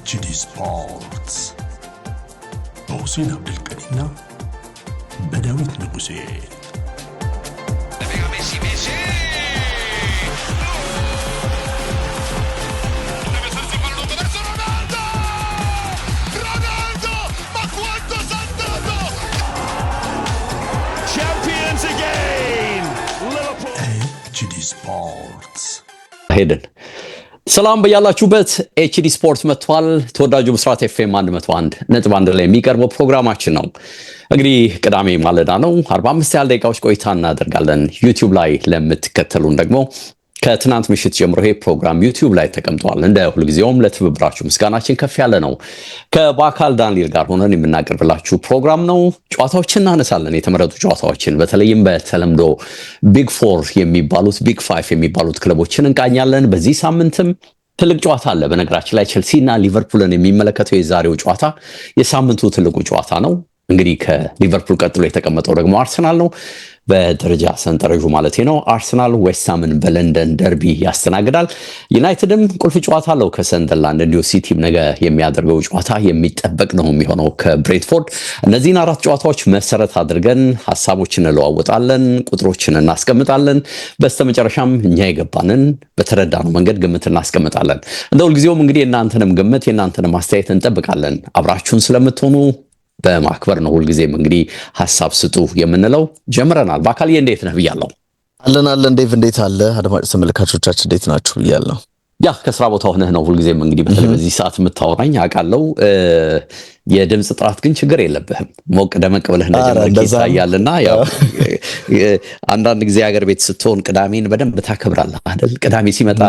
HD ስፖርትስ በሁሴን አብዱልቀኒና በዳዊት ንጉሴ HD ስፖርትስ ሄደን ሰላም በያላችሁበት ኤችዲ ስፖርት መጥቷል። ተወዳጁ ብስራት ኤፍኤም 101.1 ላይ የሚቀርበው ፕሮግራማችን ነው። እንግዲህ ቅዳሜ ማለዳ ነው። 45 ያህል ደቂቃዎች ቆይታ እናደርጋለን። ዩቲዩብ ላይ ለምትከተሉን ደግሞ ከትናንት ምሽት ጀምሮ ይሄ ፕሮግራም ዩቲዩብ ላይ ተቀምጧል። እንደ ሁልጊዜውም ለትብብራችሁ ምስጋናችን ከፍ ያለ ነው። ከባካል ዳንኤል ጋር ሆነን የምናቀርብላችሁ ፕሮግራም ነው። ጨዋታዎችን እናነሳለን። የተመረጡ ጨዋታዎችን በተለይም በተለምዶ ቢግ ፎር የሚባሉት ቢግ ፋይቭ የሚባሉት ክለቦችን እንቃኛለን። በዚህ ሳምንትም ትልቅ ጨዋታ አለ። በነገራችን ላይ ቼልሲና ሊቨርፑልን የሚመለከተው የዛሬው ጨዋታ የሳምንቱ ትልቁ ጨዋታ ነው። እንግዲህ ከሊቨርፑል ቀጥሎ የተቀመጠው ደግሞ አርሰናል ነው። በደረጃ ሰንጠረዡ ማለት ነው። አርሰናል ዌስትሃምን በለንደን ደርቢ ያስተናግዳል። ዩናይትድም ቁልፍ ጨዋታ አለው ከሰንደርላንድ። እንዲሁ ሲቲም ነገ የሚያደርገው ጨዋታ የሚጠበቅ ነው የሚሆነው ከብሬንትፎርድ። እነዚህን አራት ጨዋታዎች መሰረት አድርገን ሀሳቦችን እንለዋወጣለን፣ ቁጥሮችን እናስቀምጣለን። በስተመጨረሻም እኛ የገባንን በተረዳነው መንገድ ግምት እናስቀምጣለን። እንደ ሁልጊዜውም እንግዲህ የእናንተንም ግምት የእናንተንም አስተያየት እንጠብቃለን። አብራችሁን ስለምትሆኑ በማክበር ነው ሁልጊዜም እንግዲህ ሀሳብ ስጡ የምንለው። ጀምረናል። በአካልዬ እንዴት ነህ ብያለሁ። አለን ዴቭ እንዴት አለ? አድማጭ ተመልካቾቻችን እንዴት ናችሁ ብያለሁ። ያ ከስራ ቦታ ሆነህ ነው ሁልጊዜም እንግዲህ በተለይ በዚህ ሰዓት የምታወራኝ አውቃለሁ። የድምፅ ጥራት ግን ችግር የለብህም። ሞቅ ደመቅ ብለህ እንደጀመርክ ይታያልና ያው አንዳንድ ጊዜ ሀገር ቤት ስትሆን ቅዳሜን በደንብ ታከብራለህ አይደል? ቅዳሜ ሲመጣ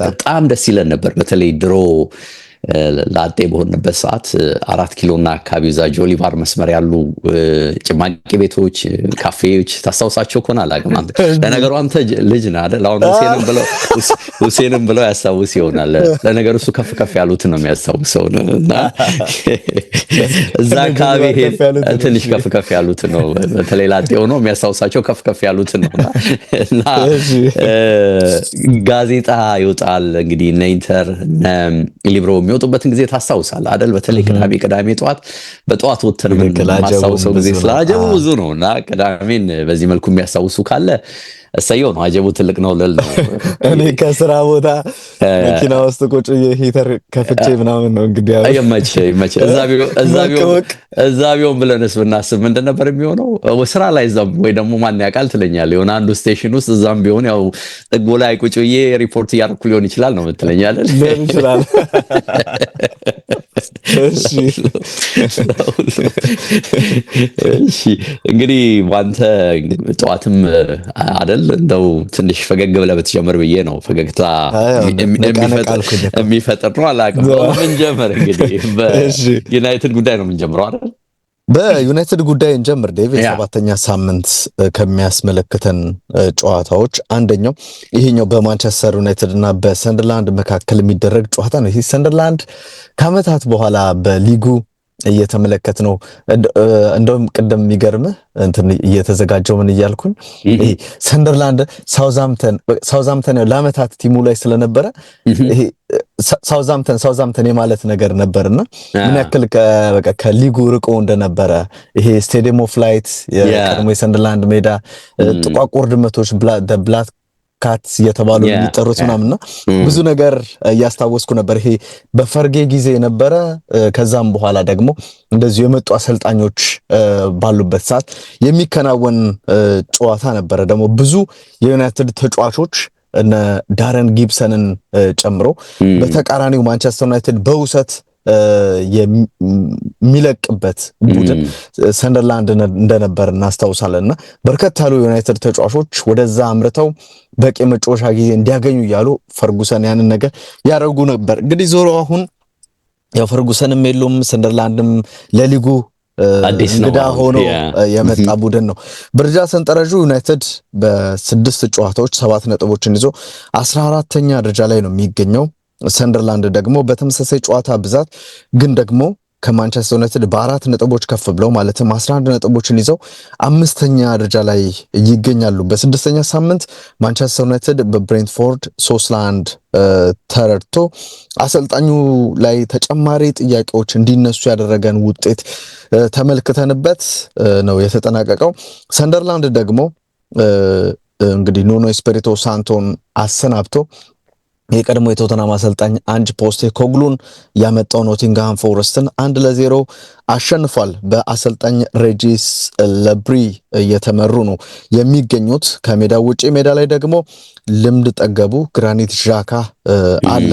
በጣም ደስ ይለን ነበር። በተለይ ድሮ ላጤ በሆነበት ሰዓት 4 ኪሎና አካባቢው እዛ ጆሊቫር መስመር ያሉ ጭማቂ ቤቶች፣ ካፌዎች ታስታውሳቸው ከሆነ አላውቅም። ለነገሩ አንተ ልጅ ነህ አይደል? አሁን ሁሴንም ብለው ያስታውስ ይሆናል። ለነገሩ እሱ ከፍ ያሉትን ነው የሚያስታውሰው እና እዛ አካባቢ ትንሽ ከፍ ያሉትን ነው በተለይ ላጤ ሆኖ የሚያስታውሳቸው ከፍ ያሉትን ነው እና ጋዜጣ ይወጣል እንግዲህ እነ ኢንተር እነ ሊብሮ የሚወጡበትን ጊዜ ታስታውሳለህ አይደል? በተለይ ቅዳሜ በጠዋት ወተን የማስታውሰው ጊዜ ስላጀቡ ብዙ ነው እና ቅዳሜን በዚህ መልኩ የሚያስታውሱ ካለ እሰየው ነው። አጀቡ ትልቅ ነው ልል ነው። እኔ ከስራ ቦታ መኪና ውስጥ ቁጭ ሂተር ከፍቼ ምናምን ነው እንግዲህ ይመች እዛ ቢሆን ብለንስ ብናስብ ምንድን ነበር የሚሆነው? ስራ ላይ እዛም ወይ ደግሞ ማን ያውቃል ትለኛለህ። የሆነ አንዱ ስቴሽን ውስጥ እዛም ቢሆን ያው ጥጎ ላይ ቁጭ ብዬ ሪፖርት እያደረኩ ሊሆን ይችላል ነው የምትለኛለህ። ሊሆን ይችላል። እሺ እንግዲህ አንተ ጠዋትም አይደል እንደው ትንሽ ፈገግ ብለህ ብትጀምር ብዬ ነው። ፈገግታ የሚፈጥር ነው አላውቅም። ምን ጀመር እንግዲህ በዩናይትድ ጉዳይ ነው የምንጀምረው አይደል? በዩናይትድ ጉዳይ እንጀምር ዴቭ። የሰባተኛ ሳምንት ከሚያስመለክተን ጨዋታዎች አንደኛው ይሄኛው በማንቸስተር ዩናይትድ እና በሰንደርላንድ መካከል የሚደረግ ጨዋታ ነው። ይሄ ሰንደርላንድ ከዓመታት በኋላ በሊጉ እየተመለከት ነው። እንደውም ቅድም የሚገርምህ እንትን እየተዘጋጀው ምን እያልኩኝ ይሄ ሰንደርላንድ ሳውዛምተን ለዓመታት ቲሙ ላይ ስለነበረ ይሄ ሳውዛምተን የማለት ነገር ነበርና ምን ያክል ከሊጉ ርቆ እንደነበረ ይሄ ስቴዲየም ኦፍ ላይት የቀድሞ የሰንደርላንድ ሜዳ ጥቋቁር ድመቶች ብላት ካት የተባሉ የሚጠሩት ምናምንና ብዙ ነገር እያስታወስኩ ነበር። ይሄ በፈርጌ ጊዜ የነበረ ከዛም በኋላ ደግሞ እንደዚሁ የመጡ አሰልጣኞች ባሉበት ሰዓት የሚከናወን ጨዋታ ነበረ። ደግሞ ብዙ የዩናይትድ ተጫዋቾች እነ ዳረን ጊብሰንን ጨምሮ በተቃራኒው ማንቸስተር ዩናይትድ በውሰት የሚለቅበት ቡድን ሰንደርላንድ እንደነበር እናስታውሳለንና በርከት ያሉ ዩናይትድ ተጫዋቾች ወደዛ አምርተው በቂ መጫወቻ ጊዜ እንዲያገኙ እያሉ ፈርጉሰን ያንን ነገር ያደርጉ ነበር። እንግዲህ ዞሮ አሁን ያው ፈርጉሰንም የሉም፣ ሰንደርላንድም ለሊጉ እንግዳ ሆኖ የመጣ ቡድን ነው። በደረጃ ሰንጠረዡ ዩናይትድ በ6 ጨዋታዎች 7 ነጥቦችን ይዞ 14ኛ ደረጃ ላይ ነው የሚገኘው። ሰንደርላንድ ደግሞ በተመሳሳይ ጨዋታ ብዛት ግን ደግሞ ከማንቸስተር ዩናይትድ በ4 ነጥቦች ከፍ ብለው ማለትም 11 ነጥቦችን ይዘው 5ኛ ደረጃ ላይ ይገኛሉ። በ6ኛ ሳምንት ማንቸስተር ዩናይትድ በብሬንትፎርድ 3-1 ተረድቶ አሰልጣኙ ላይ ተጨማሪ ጥያቄዎች እንዲነሱ ያደረገን ውጤት ተመልክተንበት ነው የተጠናቀቀው። ሰንደርላንድ ደግሞ እንግዲህ ኑኖ ኤስፒሪቶ ሳንቶን አሰናብቶ የቀድሞ የቶተናም አሰልጣኝ አንጅ ፖስቴኮግሉን ያመጣው ኖቲንግሃም ፎረስትን 1-0 አሸንፏል። በአሰልጣኝ ሬጂስ ለብሪ እየተመሩ ነው የሚገኙት። ከሜዳው ውጪ ሜዳ ላይ ደግሞ ልምድ ጠገቡ ግራኒት ዣካ አለ።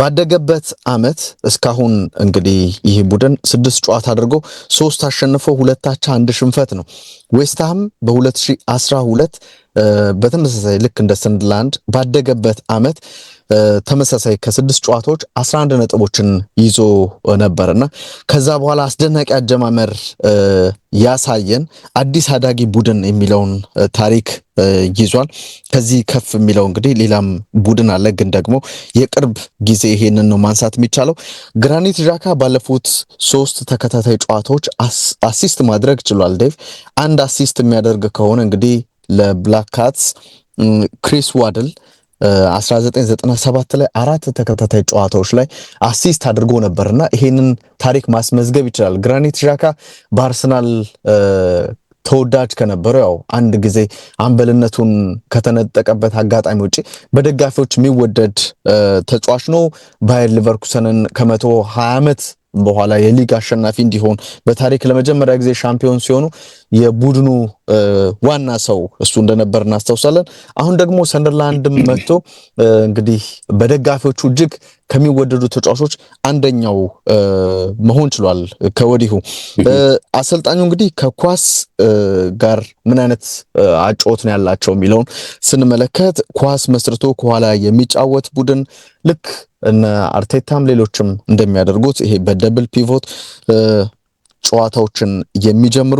ባደገበት አመት እስካሁን እንግዲህ ይህ ቡድን 6 ጨዋታ አድርጎ 3 አሸንፎ 2 አቻ 1 ሽንፈት ነው። ዌስትሃም በ2012 በተመሳሳይ ልክ እንደ ሰንደርላንድ ባደገበት አመት ተመሳሳይ ከ6 ጨዋታዎች 11 ነጥቦችን ይዞ ነበርና ከዛ በኋላ አስደናቂ አጀማመር ያሳየን አዲስ አዳጊ ቡድን የሚለውን ታሪክ ይዟል። ከዚህ ከፍ የሚለው እንግዲህ ሌላም ቡድን አለ፣ ግን ደግሞ የቅርብ ጊዜ ይሄንን ነው ማንሳት የሚቻለው። ግራኒት ዣካ ባለፉት 3 ተከታታይ ጨዋታዎች አሲስት ማድረግ ችሏል። ዴቭ አንድ አሲስት የሚያደርግ ከሆነ እንግዲህ ለብላክ ካትስ ክሪስ ዋድል 1997 ላይ 4 ተከታታይ ጨዋታዎች ላይ አሲስት አድርጎ ነበርና ይሄንን ታሪክ ማስመዝገብ ይችላል። ግራኒት ዣካ በአርሰናል ተወዳጅ ከነበረው ያው አንድ ጊዜ አምበልነቱን ከተነጠቀበት አጋጣሚ ውጪ በደጋፊዎች የሚወደድ ተጫዋች ነው። ባየር ሊቨርኩሰንን ከ120 ዓመት በኋላ የሊግ አሸናፊ እንዲሆን በታሪክ ለመጀመሪያ ጊዜ ሻምፒዮን ሲሆኑ የቡድኑ ዋና ሰው እሱ እንደነበር እናስታውሳለን። አሁን ደግሞ ሰንደርላንድም መጥቶ እንግዲህ በደጋፊዎቹ እጅግ ከሚወደዱ ተጫዋቾች አንደኛው መሆን ችሏል። ከወዲሁ አሰልጣኙ እንግዲህ ከኳስ ጋር ምን አይነት አጨዋወት ነው ያላቸው የሚለውን ስንመለከት ኳስ መስርቶ ከኋላ የሚጫወት ቡድን ልክ እነ አርቴታም ሌሎችም እንደሚያደርጉት ይሄ በደብል ፒቮት ጨዋታዎችን የሚጀምሩ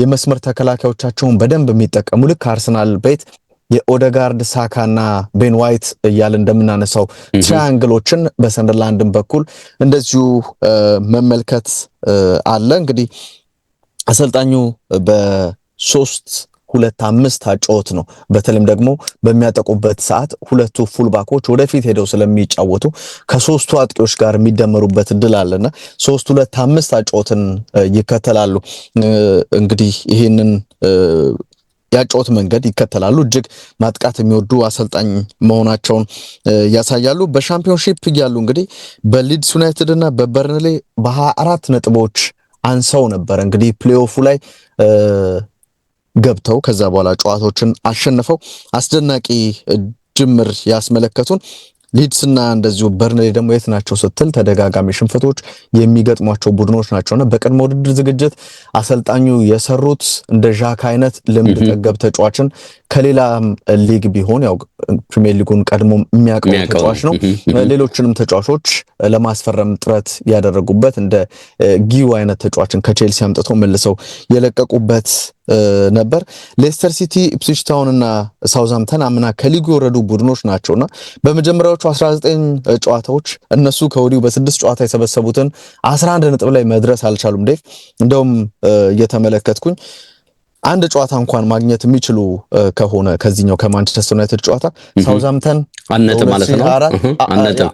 የመስመር ተከላካዮቻቸውን በደንብ የሚጠቀሙ ልክ አርሰናል ቤት የኦደጋርድ ሳካና ቤን ዋይት እያለ እንደምናነሳው ትራያንግሎችን በሰንደርላንድም በኩል እንደዚሁ መመልከት አለ። እንግዲህ አሰልጣኙ በ3-2-5 አጨዋወት ነው። በተለይም ደግሞ በሚያጠቁበት ሰዓት ሁለቱ ፉልባኮች ወደፊት ሄደው ስለሚጫወቱ ከሶስቱ አጥቂዎች ጋር የሚደመሩበት እድል አለና 3-2-5 አጨዋወትን ይከተላሉ። እንግዲህ ይሄንን ያጨዋወት መንገድ ይከተላሉ። እጅግ ማጥቃት የሚወዱ አሰልጣኝ መሆናቸውን ያሳያሉ። በሻምፒዮንሺፕ እያሉ እንግዲህ በሊድስ ዩናይትድ እና በበርንሌ በ24 ነጥቦች አንሰው ነበር። እንግዲህ ፕሌይኦፉ ላይ ገብተው ከዛ በኋላ ጨዋታዎችን አሸንፈው አስደናቂ ጅምር ያስመለከቱን ሊድስና እንደዚሁ በርንሌ ደግሞ የት ናቸው ስትል ተደጋጋሚ ሽንፈቶች የሚገጥሟቸው ቡድኖች ናቸውና በቀድሞ ውድድር ዝግጅት አሰልጣኙ የሰሩት እንደ ዣካ አይነት ልምድ ጠገብ ተጫዋችን ከሌላ ሊግ ቢሆን ያው ፕሪሚየር ሊጉን ቀድሞ የሚያውቀው ተጫዋች ነው። ሌሎችንም ተጫዋቾች ለማስፈረም ጥረት ያደረጉበት እንደ ጊዩ አይነት ተጫዋችን ከቼልሲ አምጥተው መልሰው የለቀቁበት ነበር። ሌስተር ሲቲ፣ ኢፕስዊች ታውን እና ሳውዝሃምፕተን አምና ከሊጉ የወረዱ ቡድኖች ናቸውና በመጀመሪያዎቹ 19 ጨዋታዎች እነሱ ከወዲሁ በ6 ጨዋታ የሰበሰቡትን 11 ነጥብ ላይ መድረስ አልቻሉም። ዴቭ እንደውም እየተመለከትኩኝ አንድ ጨዋታ እንኳን ማግኘት የሚችሉ ከሆነ ከዚህኛው ከማንቸስተር ዩናይትድ ጨዋታ ሳውዝሃምፕተን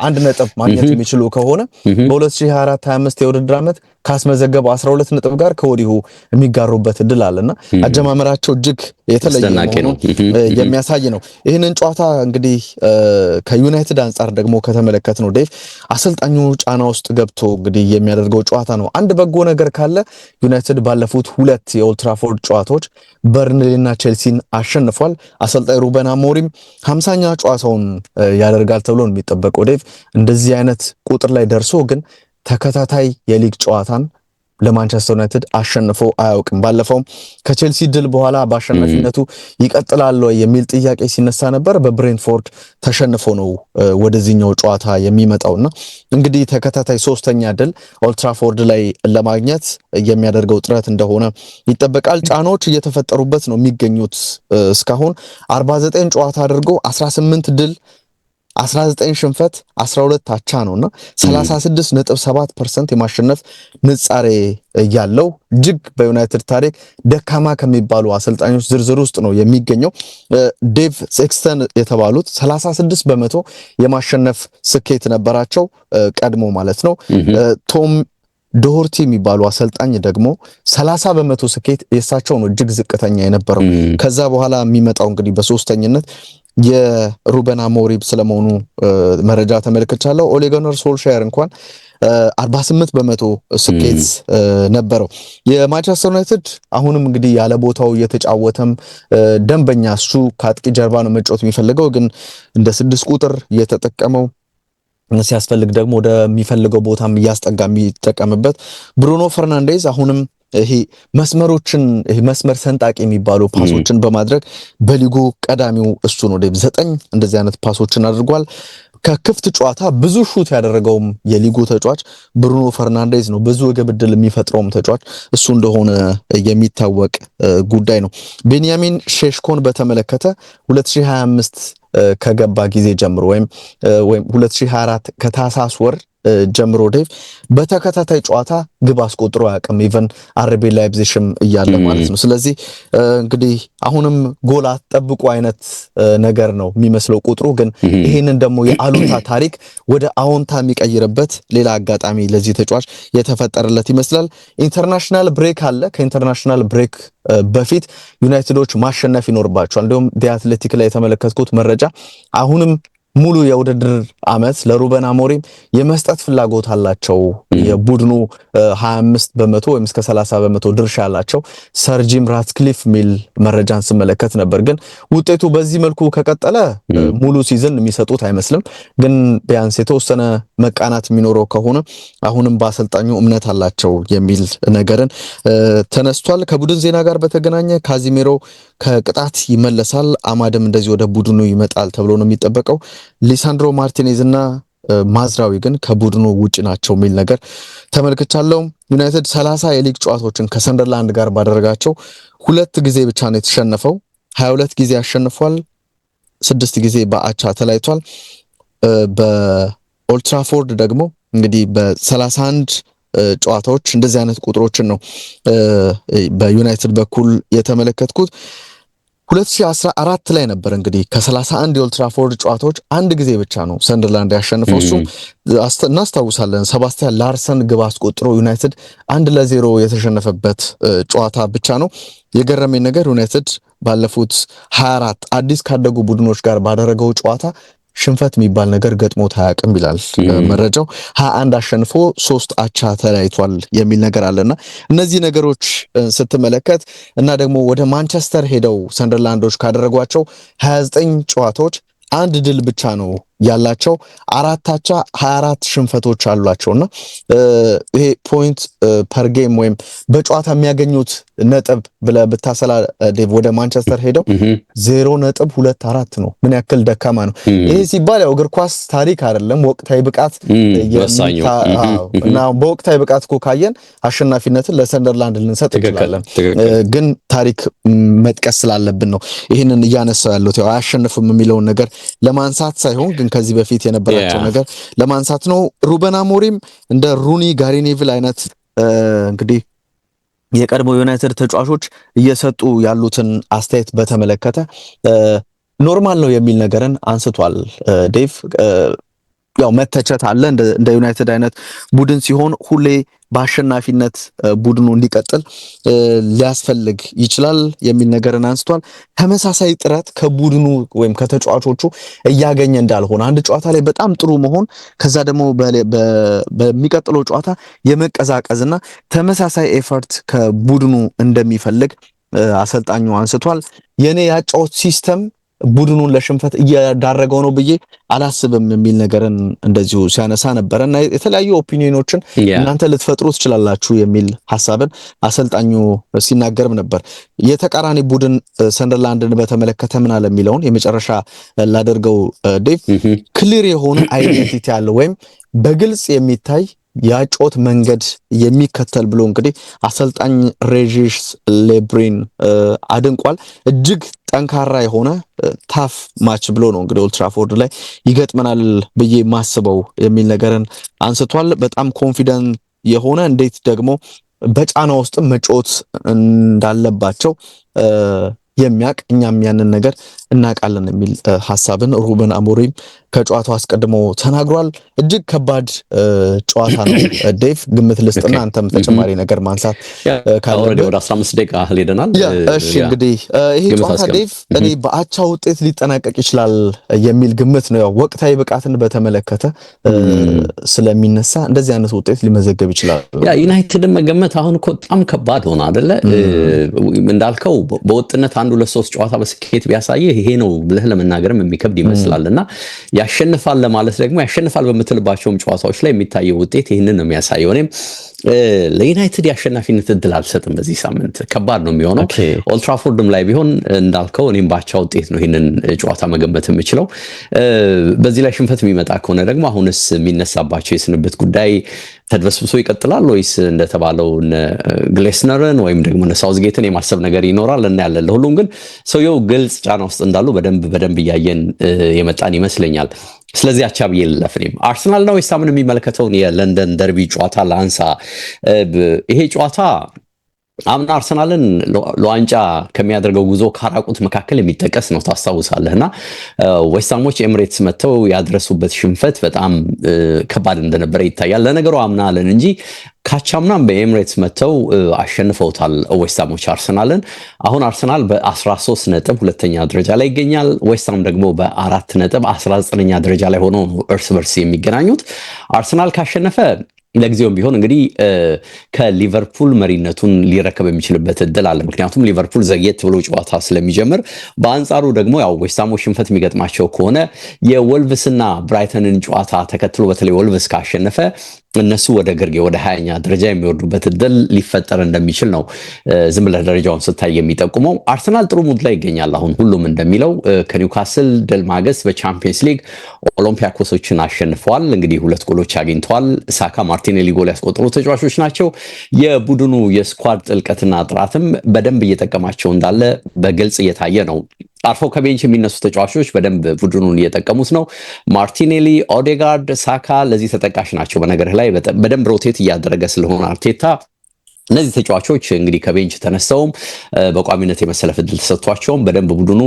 አንድ ነጥብ ማግኘት የሚችሉ ከሆነ በ2024-25 የውድድር ዓመት ካስመዘገበው 12 ነጥብ ጋር ከወዲሁ የሚጋሩበት እድል አለና አጀማመራቸው እጅግ የተለየ ነው የሚያሳይ ነው። ይህንን ጨዋታ እንግዲህ ከዩናይትድ አንጻር ደግሞ ከተመለከትነው ዴቭ አሰልጣኙ ጫና ውስጥ ገብቶ እንግዲህ የሚያደርገው ጨዋታ ነው። አንድ በጎ ነገር ካለ ዩናይትድ ባለፉት 2 የኦልድ ትራፎርድ ጨዋታዎች በርንሌና ቼልሲን አሸንፏል። አሰልጣኝ ሩበን አሞሪም 50ኛ ጨዋታውን ያደርጋል ተብሎ ነው የሚጠበቀው ዴቭ። እንደዚህ አይነት ቁጥር ላይ ደርሶ ግን ተከታታይ የሊግ ጨዋታን ለማንቸስተር ዩናይትድ አሸንፎ አያውቅም። ባለፈውም ከቼልሲ ድል በኋላ በአሸናፊነቱ ይቀጥላል ወይ የሚል ጥያቄ ሲነሳ ነበር። በብሬንትፎርድ ተሸንፎ ነው ወደዚህኛው ጨዋታ የሚመጣውና እንግዲህ ተከታታይ 3ኛ ድል ኦልድ ትራፎርድ ላይ ለማግኘት የሚያደርገው ጥረት እንደሆነ ይጠበቃል። ጫናዎች እየተፈጠሩበት ነው የሚገኙት። እስካሁን 49 ጨዋታ አድርጎ 18 ድል 19 ሽንፈት 12 አቻ ነውና 36.7% የማሸነፍ ንጻሬ ያለው እጅግ በዩናይትድ ታሪክ ደካማ ከሚባሉ አሰልጣኞች ዝርዝር ውስጥ ነው የሚገኘው። ዴቭ ሴክስተን የተባሉት 36 በመቶ የማሸነፍ ስኬት ነበራቸው ቀድሞ ማለት ነው። ቶም ዶሆርቲ የሚባሉ አሰልጣኝ ደግሞ 30 በመቶ ስኬት የሳቸው ነው እጅግ ዝቅተኛ የነበረው። ከዛ በኋላ የሚመጣው እንግዲህ በሶስተኝነት የሩበን አሞሪም ስለመሆኑ መረጃ ተመልክቻለሁ። ኦሌ ጉናር ሶልሻየር እንኳን 48 በመቶ ስኬት ነበረው። የማንቸስተር ዩናይትድ አሁንም እንግዲህ ያለ ቦታው እየተጫወተም ደንበኛ እሱ ከአጥቂ ጀርባ ነው መጫወት የሚፈልገው፣ ግን እንደ 6 ቁጥር እየተጠቀመው ሲያስፈልግ ደግሞ ወደሚፈልገው ቦታም እያስጠጋ የሚጠቀምበት ብሩኖ ፈርናንዴዝ አሁንም ይሄ መስመሮችን መስመር ሰንጣቂ የሚባሉ ፓሶችን በማድረግ በሊጉ ቀዳሚው እሱ ነው። 9 እንደዚህ አይነት ፓሶችን አድርጓል። ከክፍት ጨዋታ ብዙ ሹት ያደረገውም የሊጉ ተጫዋች ብሩኖ ፈርናንዴዝ ነው። ብዙ የግብ ዕድል የሚፈጥረውም ተጫዋች እሱ እንደሆነ የሚታወቅ ጉዳይ ነው። ቤንያሚን ሼሽኮን በተመለከተ 2025 ከገባ ጊዜ ጀምሮ ወይም 2024 ከታህሳስ ወር ጀምሮ ዴቭ በተከታታይ ጨዋታ ግብ አስቆጥሮ አያውቅም። ኢቨን አርቢ ላይፕዚግም እያለ ማለት ነው። ስለዚህ እንግዲህ አሁንም ጎል አትጠብቁ አይነት ነገር ነው የሚመስለው ቁጥሩ፣ ግን ይሄንን ደግሞ የአሉታ ታሪክ ወደ አዎንታ የሚቀይርበት ሌላ አጋጣሚ ለዚህ ተጫዋች የተፈጠረለት ይመስላል። ኢንተርናሽናል ብሬክ አለ። ከኢንተርናሽናል ብሬክ በፊት ዩናይትዶች ማሸነፍ ይኖርባቸዋል። እንዲሁም ዲ አትሌቲክ ላይ የተመለከትኩት መረጃ አሁንም ሙሉ የውድድር አመት ለሩበን አሞሪም የመስጠት ፍላጎት አላቸው። የቡድኑ 25 በመቶ ወይም እስከ 30 በመቶ ድርሻ አላቸው ሰር ጂም ራትክሊፍ ሚል መረጃን ስመለከት ነበር። ግን ውጤቱ በዚህ መልኩ ከቀጠለ ሙሉ ሲዝን የሚሰጡት አይመስልም። ግን ቢያንስ የተወሰነ መቃናት የሚኖረው ከሆነ አሁንም በአሰልጣኙ እምነት አላቸው የሚል ነገርን ተነስቷል። ከቡድን ዜና ጋር በተገናኘ ካዚሜሮ ከቅጣት ይመለሳል፣ አማድም እንደዚህ ወደ ቡድኑ ይመጣል ተብሎ ነው የሚጠበቀው። ሊሳንድሮ ማርቲኔዝ እና ማዝራዊ ግን ከቡድኑ ውጪ ናቸው የሚል ነገር ተመልክቻለሁ። ዩናይትድ 30 የሊግ ጨዋታዎችን ከሰንደርላንድ ጋር ባደረጋቸው 2 ጊዜ ብቻ ነው የተሸነፈው። 22 ጊዜ አሸንፏል፣ 6 ጊዜ በአቻ ተለያይቷል። በኦልትራፎርድ ደግሞ እንግዲህ በ31 ጨዋታዎች እንደዚህ አይነት ቁጥሮችን ነው በዩናይትድ በኩል የተመለከትኩት። 2014 ላይ ነበር እንግዲህ ከ31 የኦልትራፎርድ ጨዋታዎች 1 ጊዜ ብቻ ነው ሰንደርላንድ ያሸነፈው። እሱም እናስታውሳለን ሰባስቲያን ላርሰን ግብ አስቆጥሮ ዩናይትድ 1-0 የተሸነፈበት ጨዋታ ብቻ ነው። የገረመኝ ነገር ዩናይትድ ባለፉት 24 አዲስ ካደጉ ቡድኖች ጋር ባደረገው ጨዋታ ሽንፈት የሚባል ነገር ገጥሞት አያውቅም ይላል መረጃው። 21 አሸንፎ 3 አቻ ተለያይቷል የሚል ነገር አለና እነዚህ ነገሮች ስትመለከት እና ደግሞ ወደ ማንቸስተር ሄደው ሰንደርላንዶች ካደረጓቸው 29 ጨዋታዎች 1 ድል ብቻ ነው ያላቸው፣ 4 አቻ 24 ሽንፈቶች አሏቸውና ይሄ ፖይንት ፐር ጌም ወይም በጨዋታ የሚያገኙት ነጥብ ብለህ ብታሰላ ዴቭ ወደ ማንቸስተር ሄደው 0.24 ነው። ምን ያክል ደካማ ነው ይሄ ሲባል ያው እግር ኳስ ታሪክ አይደለም ወቅታዊ ብቃት እና በወቅታዊ ብቃት እኮ ካየን አሸናፊነትን ለሰንደርላንድ ልንሰጥ እንችላለን። ግን ታሪክ መጥቀስ ስላለብን ነው ይሄንን እያነሳው ያለው። ያው አያሸንፍም የሚለውን ነገር ለማንሳት ሳይሆን ግን ከዚህ በፊት የነበራቸው ነገር ለማንሳት ነው። ሩበን አሞሪም እንደ ሩኒ ጋሪ ኔቪል አይነት እንግዲህ የቀድሞ ዩናይትድ ተጫዋቾች እየሰጡ ያሉትን አስተያየት በተመለከተ ኖርማል ነው የሚል ነገርን አንስቷል ዴቭ። ያው መተቸት አለ እንደ ዩናይትድ አይነት ቡድን ሲሆን ሁሌ በአሸናፊነት ቡድኑ እንዲቀጥል ሊያስፈልግ ይችላል የሚል ነገርን አንስቷል። ተመሳሳይ ጥረት ከቡድኑ ወይም ከተጫዋቾቹ እያገኘ እንዳልሆነ አንድ ጨዋታ ላይ በጣም ጥሩ መሆን ከዛ ደግሞ በሚቀጥለው ጨዋታ የመቀዛቀዝና ተመሳሳይ ኤፈርት ከቡድኑ እንደሚፈልግ አሰልጣኙ አንስቷል። የኔ ያጫወት ሲስተም ቡድኑን ለሽንፈት እያዳረገው ነው ብዬ አላስብም የሚል ነገርን እንደዚሁ ሲያነሳ ነበረና የተለያዩ ኦፒኒዮኖችን እናንተ ልትፈጥሩ ትችላላችሁ የሚል ሐሳብን አሰልጣኙ ሲናገርም ነበር። የተቃራኒ ቡድን ሰንደርላንድን በተመለከተ ምን አለ የሚለውን የመጨረሻ ላደርገው ዴቭ። ክሊር የሆነ አይዴንቲቲ ያለው ወይም በግልጽ የሚታይ ያጮት መንገድ የሚከተል ብሎ እንግዲህ አሰልጣኝ ሬጂስ ሌብሪን አድንቋል። እጅግ ጠንካራ የሆነ ታፍ ማች ብሎ ነው እንግዲህ ኦልድ ትራፎርድ ላይ ይገጥመናል ብዬ ማስበው የሚል ነገርን አንስቷል። በጣም ኮንፊደንት የሆነ እንዴት ደግሞ በጫና ውስጥ መጫወት እንዳለባቸው የሚያቅ እኛም ያንን ነገር እናውቃለን የሚል ሀሳብን ሩበን አሞሪም ከጨዋታው አስቀድሞ ተናግሯል። እጅግ ከባድ ጨዋታ ነው። ዴቭ ግምት ልስጥና አንተም ተጨማሪ ነገር ማንሳት ካለበት ወደ 15 ደቂቃ ሄደናል። እሺ እንግዲህ ይሄ ጨዋታ ዴቭ እኔ በአቻ ውጤት ሊጠናቀቅ ይችላል የሚል ግምት ነው። ያው ወቅታዊ ብቃትን በተመለከተ ስለሚነሳ እንደዚህ አይነት ውጤት ሊመዘገብ ይችላል። ዩናይትድን መገመት አሁን እኮ በጣም ከባድ ሆነ አይደለ? እንዳልከው በወጥነት 1-2-3 ጨዋታ በስኬት ቢያሳየህ ይሄ ነው ብለህ ለመናገርም የሚከብድ ይመስላልና ያሸንፋል ለማለት ደግሞ ያሸንፋል በምትልባቸውም ጨዋታዎች ላይ የሚታየው ውጤት ይህንን ነው የሚያሳየው። እኔም ለዩናይትድ የአሸናፊነት እድል አልሰጥም። በዚህ ሳምንት ከባድ ነው የሚሆነው። ኦልድ ትራፎርድም ላይ ቢሆን እንዳልከው እኔም ባቻ ውጤት ነው ይህንን ጨዋታ መገመት የምችለው። በዚህ ላይ ሽንፈት የሚመጣ ከሆነ ደግሞ አሁንስ የሚነሳባቸው የስንብት ጉዳይ ተድበስብሶ ይቀጥላል ወይስ እንደተባለው ግሌስነርን ወይም ደግሞ ሳውዝጌትን የማሰብ ነገር ይኖራል እናያለን። ለሁሉም ግን ሰውየው ግልጽ ጫና ውስጥ እንዳሉ በደንብ እያየን የመጣን ይመስለኛል። ስለዚህ አቻ ብዬ ልለፍ። እኔም አርሰናል ነው ዌስትሃምን የሚመለከተውን የለንደን ደርቢ ጨዋታ ላንሳ። ይሄ ጨዋታ አምና አርሰናልን ለዋንጫ ከሚያደርገው ጉዞ ካራቁት መካከል የሚጠቀስ ነው። ታስታውሳለህና ዌስትሃሞች ኤምሬትስ መጥተው ያደረሱበት ሽንፈት በጣም ከባድ እንደነበረ ይታያል። ለነገሩ አምና አለን እንጂ ካቻምናም በኤምሬትስ መጥተው አሸንፈውታል ዌስትሃሞች አርሰናልን። አሁን አርሰናል በ13 ነጥብ ሁለተኛ ደረጃ ላይ ይገኛል። ዌስትሃም ደግሞ በ4 ነጥብ 19ኛ ደረጃ ላይ ሆነው እርስ በርስ የሚገናኙት። አርሰናል ካሸነፈ ለጊዜውም ቢሆን እንግዲህ ከሊቨርፑል መሪነቱን ሊረከብ የሚችልበት እድል አለ። ምክንያቱም ሊቨርፑል ዘግየት ብሎ ጨዋታ ስለሚጀምር፣ በአንጻሩ ደግሞ ያው ዌስትሃሞች ሽንፈት የሚገጥማቸው ከሆነ የወልቭስና ብራይተንን ጨዋታ ተከትሎ በተለይ ወልቭስ ካሸነፈ እነሱ ወደ ግርጌ ወደ 20ኛ ደረጃ የሚወርዱበት እድል ሊፈጠር እንደሚችል ነው ዝም ብለህ ደረጃውን ስታይ የሚጠቁመው። አርሰናል ጥሩ ሙድ ላይ ይገኛል። አሁን ሁሉም እንደሚለው ከኒውካስል ድል ማግስት በቻምፒየንስ ሊግ ኦሎምፒያኮሶችን አሸንፈዋል። እንግዲህ 2 ጎሎች አግኝተዋል። ሳካ፣ ማርቲኔሊ ጎል ያስቆጠሩ ተጫዋቾች ናቸው። የቡድኑ የስኳድ ጥልቀትና ጥራትም በደንብ እየጠቀማቸው እንዳለ በግልጽ እየታየ ነው። አርፈው ከቤንች የሚነሱ ተጫዋቾች በደንብ ቡድኑን እየጠቀሙት ነው። ማርቲኔሊ፣ ኦዴጋርድ፣ ሳካ ለዚህ ተጠቃሽ ናቸው። በነገርህ ላይ በደንብ ሮቴት እያደረገ ስለሆነ አርቴታ እነዚህ ተጫዋቾች እንግዲህ ከቤንች ተነስተውም በቋሚነት የመሰለፍ እድል ተሰጥቷቸውም በደንብ ቡድኑ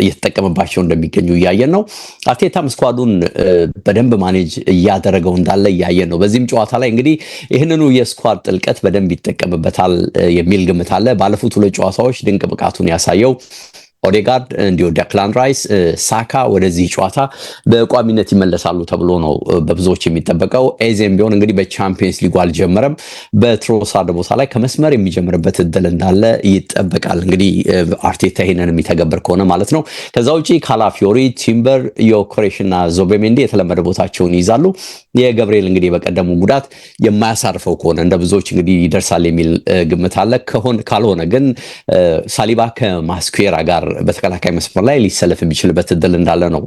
እየተጠቀመባቸው እንደሚገኙ እያየን ነው። አርቴታም ስኳዱን በደንብ ማኔጅ እያደረገው እንዳለ እያየን ነው። በዚህም ጨዋታ ላይ እንግዲህ ይህንኑ የስኳድ ጥልቀት በደንብ ይጠቀምበታል የሚል ግምት አለ። ባለፉት 2 ጨዋታዎች ድንቅ ብቃቱን ያሳየው ኦዴጋርድ እንዲሁ ዴክላን ራይስ፣ ሳካ ወደዚህ ጨዋታ በቋሚነት ይመለሳሉ ተብሎ ነው በብዙዎች የሚጠበቀው። ኤዜም ቢሆን እንግዲህ በቻምፒየንስ ሊጉ አልጀመረም። በትሮሳርድ ቦታ ላይ ከመስመር የሚጀምርበት እድል እንዳለ ይጠበቃል። እንግዲህ አርቴታ ይሄንን የሚተገበር ከሆነ ማለት ነው። ከዛ ውጪ ካላፊዮሪ፣ ቲምበር፣ ዮኬሬሽ እና ዙቢሜንዲ የተለመደ ቦታቸውን ይይዛሉ። የገብርኤል እንግዲህ በቀደሙ ጉዳት የማያሳርፈው ከሆነ እንደ ብዙዎች እንግዲህ ይደርሳል የሚል ግምት አለ። ካልሆነ ግን ሳሊባ ከማስኩዌራ ጋር በተከላካይ መስመር ላይ ሊሰለፍ የሚችልበት እድል እንዳለ ነው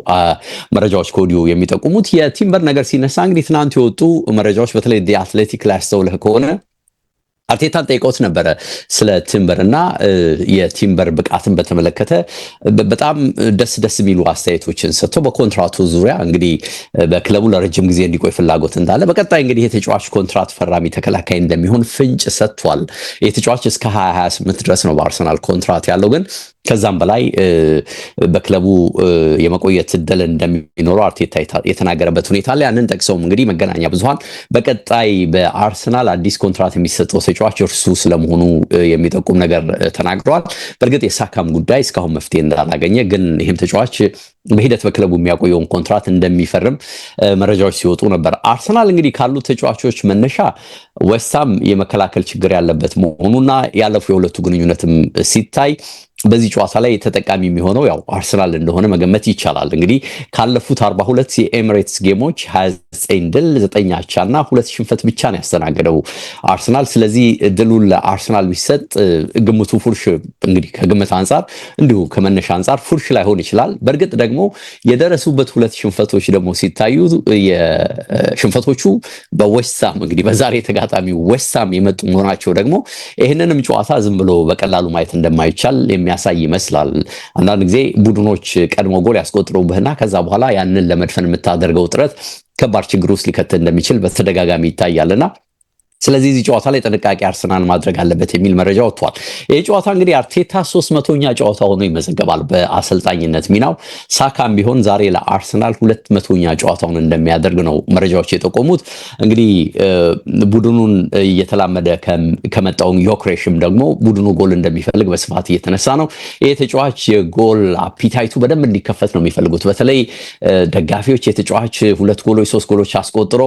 መረጃዎች ከወዲሁ የሚጠቁሙት። የቲምበር ነገር ሲነሳ እንግዲህ ትናንት የወጡ መረጃዎች በተለይ አትሌቲክ ላይ አስተውለህ ከሆነ አርቴታን ጠይቀውት ነበረ ስለ ቲምበር እና የቲምበር ብቃትን በተመለከተ በጣም ደስ የሚሉ አስተያየቶችን ሰጥቶ በኮንትራቱ ዙሪያ እንግዲህ በክለቡ ለረጅም ጊዜ እንዲቆይ ፍላጎት እንዳለ፣ በቀጣይ እንግዲህ የተጫዋች ኮንትራት ፈራሚ ተከላካይ እንደሚሆን ፍንጭ ሰጥቷል። የተጫዋች እስከ 2028 ድረስ ነው በአርሰናል ኮንትራት ያለው፣ ግን ከዛም በላይ በክለቡ የመቆየት እድል እንደሚኖረው አርቴታ የተናገረበት ሁኔታ አለ። ያንን ጠቅሰውም እንግዲህ መገናኛ ብዙሃን በቀጣይ በአርሰናል አዲስ ኮንትራት የሚሰጠው ተጫዋች እርሱ ስለመሆኑ የሚጠቁም ነገር ተናግረዋል። በእርግጥ የሳካም ጉዳይ እስካሁን መፍትሄ እንዳላገኘ፣ ግን ይህም ተጫዋች በሂደት በክለቡ የሚያቆየውን ኮንትራት እንደሚፈርም መረጃዎች ሲወጡ ነበር። አርሰናል እንግዲህ ካሉት ተጫዋቾች መነሻ ዌስትሃም የመከላከል ችግር ያለበት መሆኑና ያለፉ የሁለቱ ግንኙነትም ሲታይ በዚህ ጨዋታ ላይ ተጠቃሚ የሚሆነው ያው አርሰናል እንደሆነ መገመት ይቻላል። እንግዲህ ካለፉት 42 የኤሚሬትስ ጌሞች 29 ድል 9 አቻና 2 ሽንፈት ብቻ ነው ያስተናገደው አርሰናል። ስለዚህ ድሉን ለአርሰናል ቢሰጥ ግምቱ ፉርሽ እንግዲህ ከግምት አንጻር እንዲሁ ከመነሻ አንጻር ፉርሽ ላይሆን ይችላል። በእርግጥ ደግሞ የደረሱበት 2 ሽንፈቶች ደግሞ ሲታዩ የሽንፈቶቹ በዌስትሃም እንግዲህ በዛሬ ተጋጣሚ ዌስትሃም የመጡ መሆናቸው ደግሞ ይህንንም ጨዋታ ዝም ብሎ በቀላሉ ማየት እንደማይቻል የሚያሳይ ይመስላል። አንዳንድ ጊዜ ቡድኖች ቀድሞ ጎል ያስቆጥሩብህና ከዛ በኋላ ያንን ለመድፈን የምታደርገው ጥረት ከባድ ችግር ውስጥ ሊከት እንደሚችል በተደጋጋሚ ይታያልና ስለዚህ እዚህ ጨዋታ ላይ ጥንቃቄ አርሰናል ማድረግ አለበት የሚል መረጃ ወጥቷል። ይህ ጨዋታ እንግዲህ አርቴታ 300ኛ ጨዋታ ሆኖ ይመዘገባል በአሰልጣኝነት ሚናው። ሳካም ቢሆን ዛሬ ለአርሰናል 200ኛ ጨዋታውን እንደሚያደርግ ነው መረጃዎች የጠቆሙት። እንግዲህ ቡድኑን እየተላመደ ከመጣው ዮክሬሽም ደግሞ ቡድኑ ጎል እንደሚፈልግ በስፋት እየተነሳ ነው። ይህ ተጫዋች የጎል አፒታይቱ በደንብ እንዲከፈት ነው የሚፈልጉት። በተለይ ደጋፊዎች የተጫዋች 2 ጎሎች 3 ጎሎች አስቆጥሮ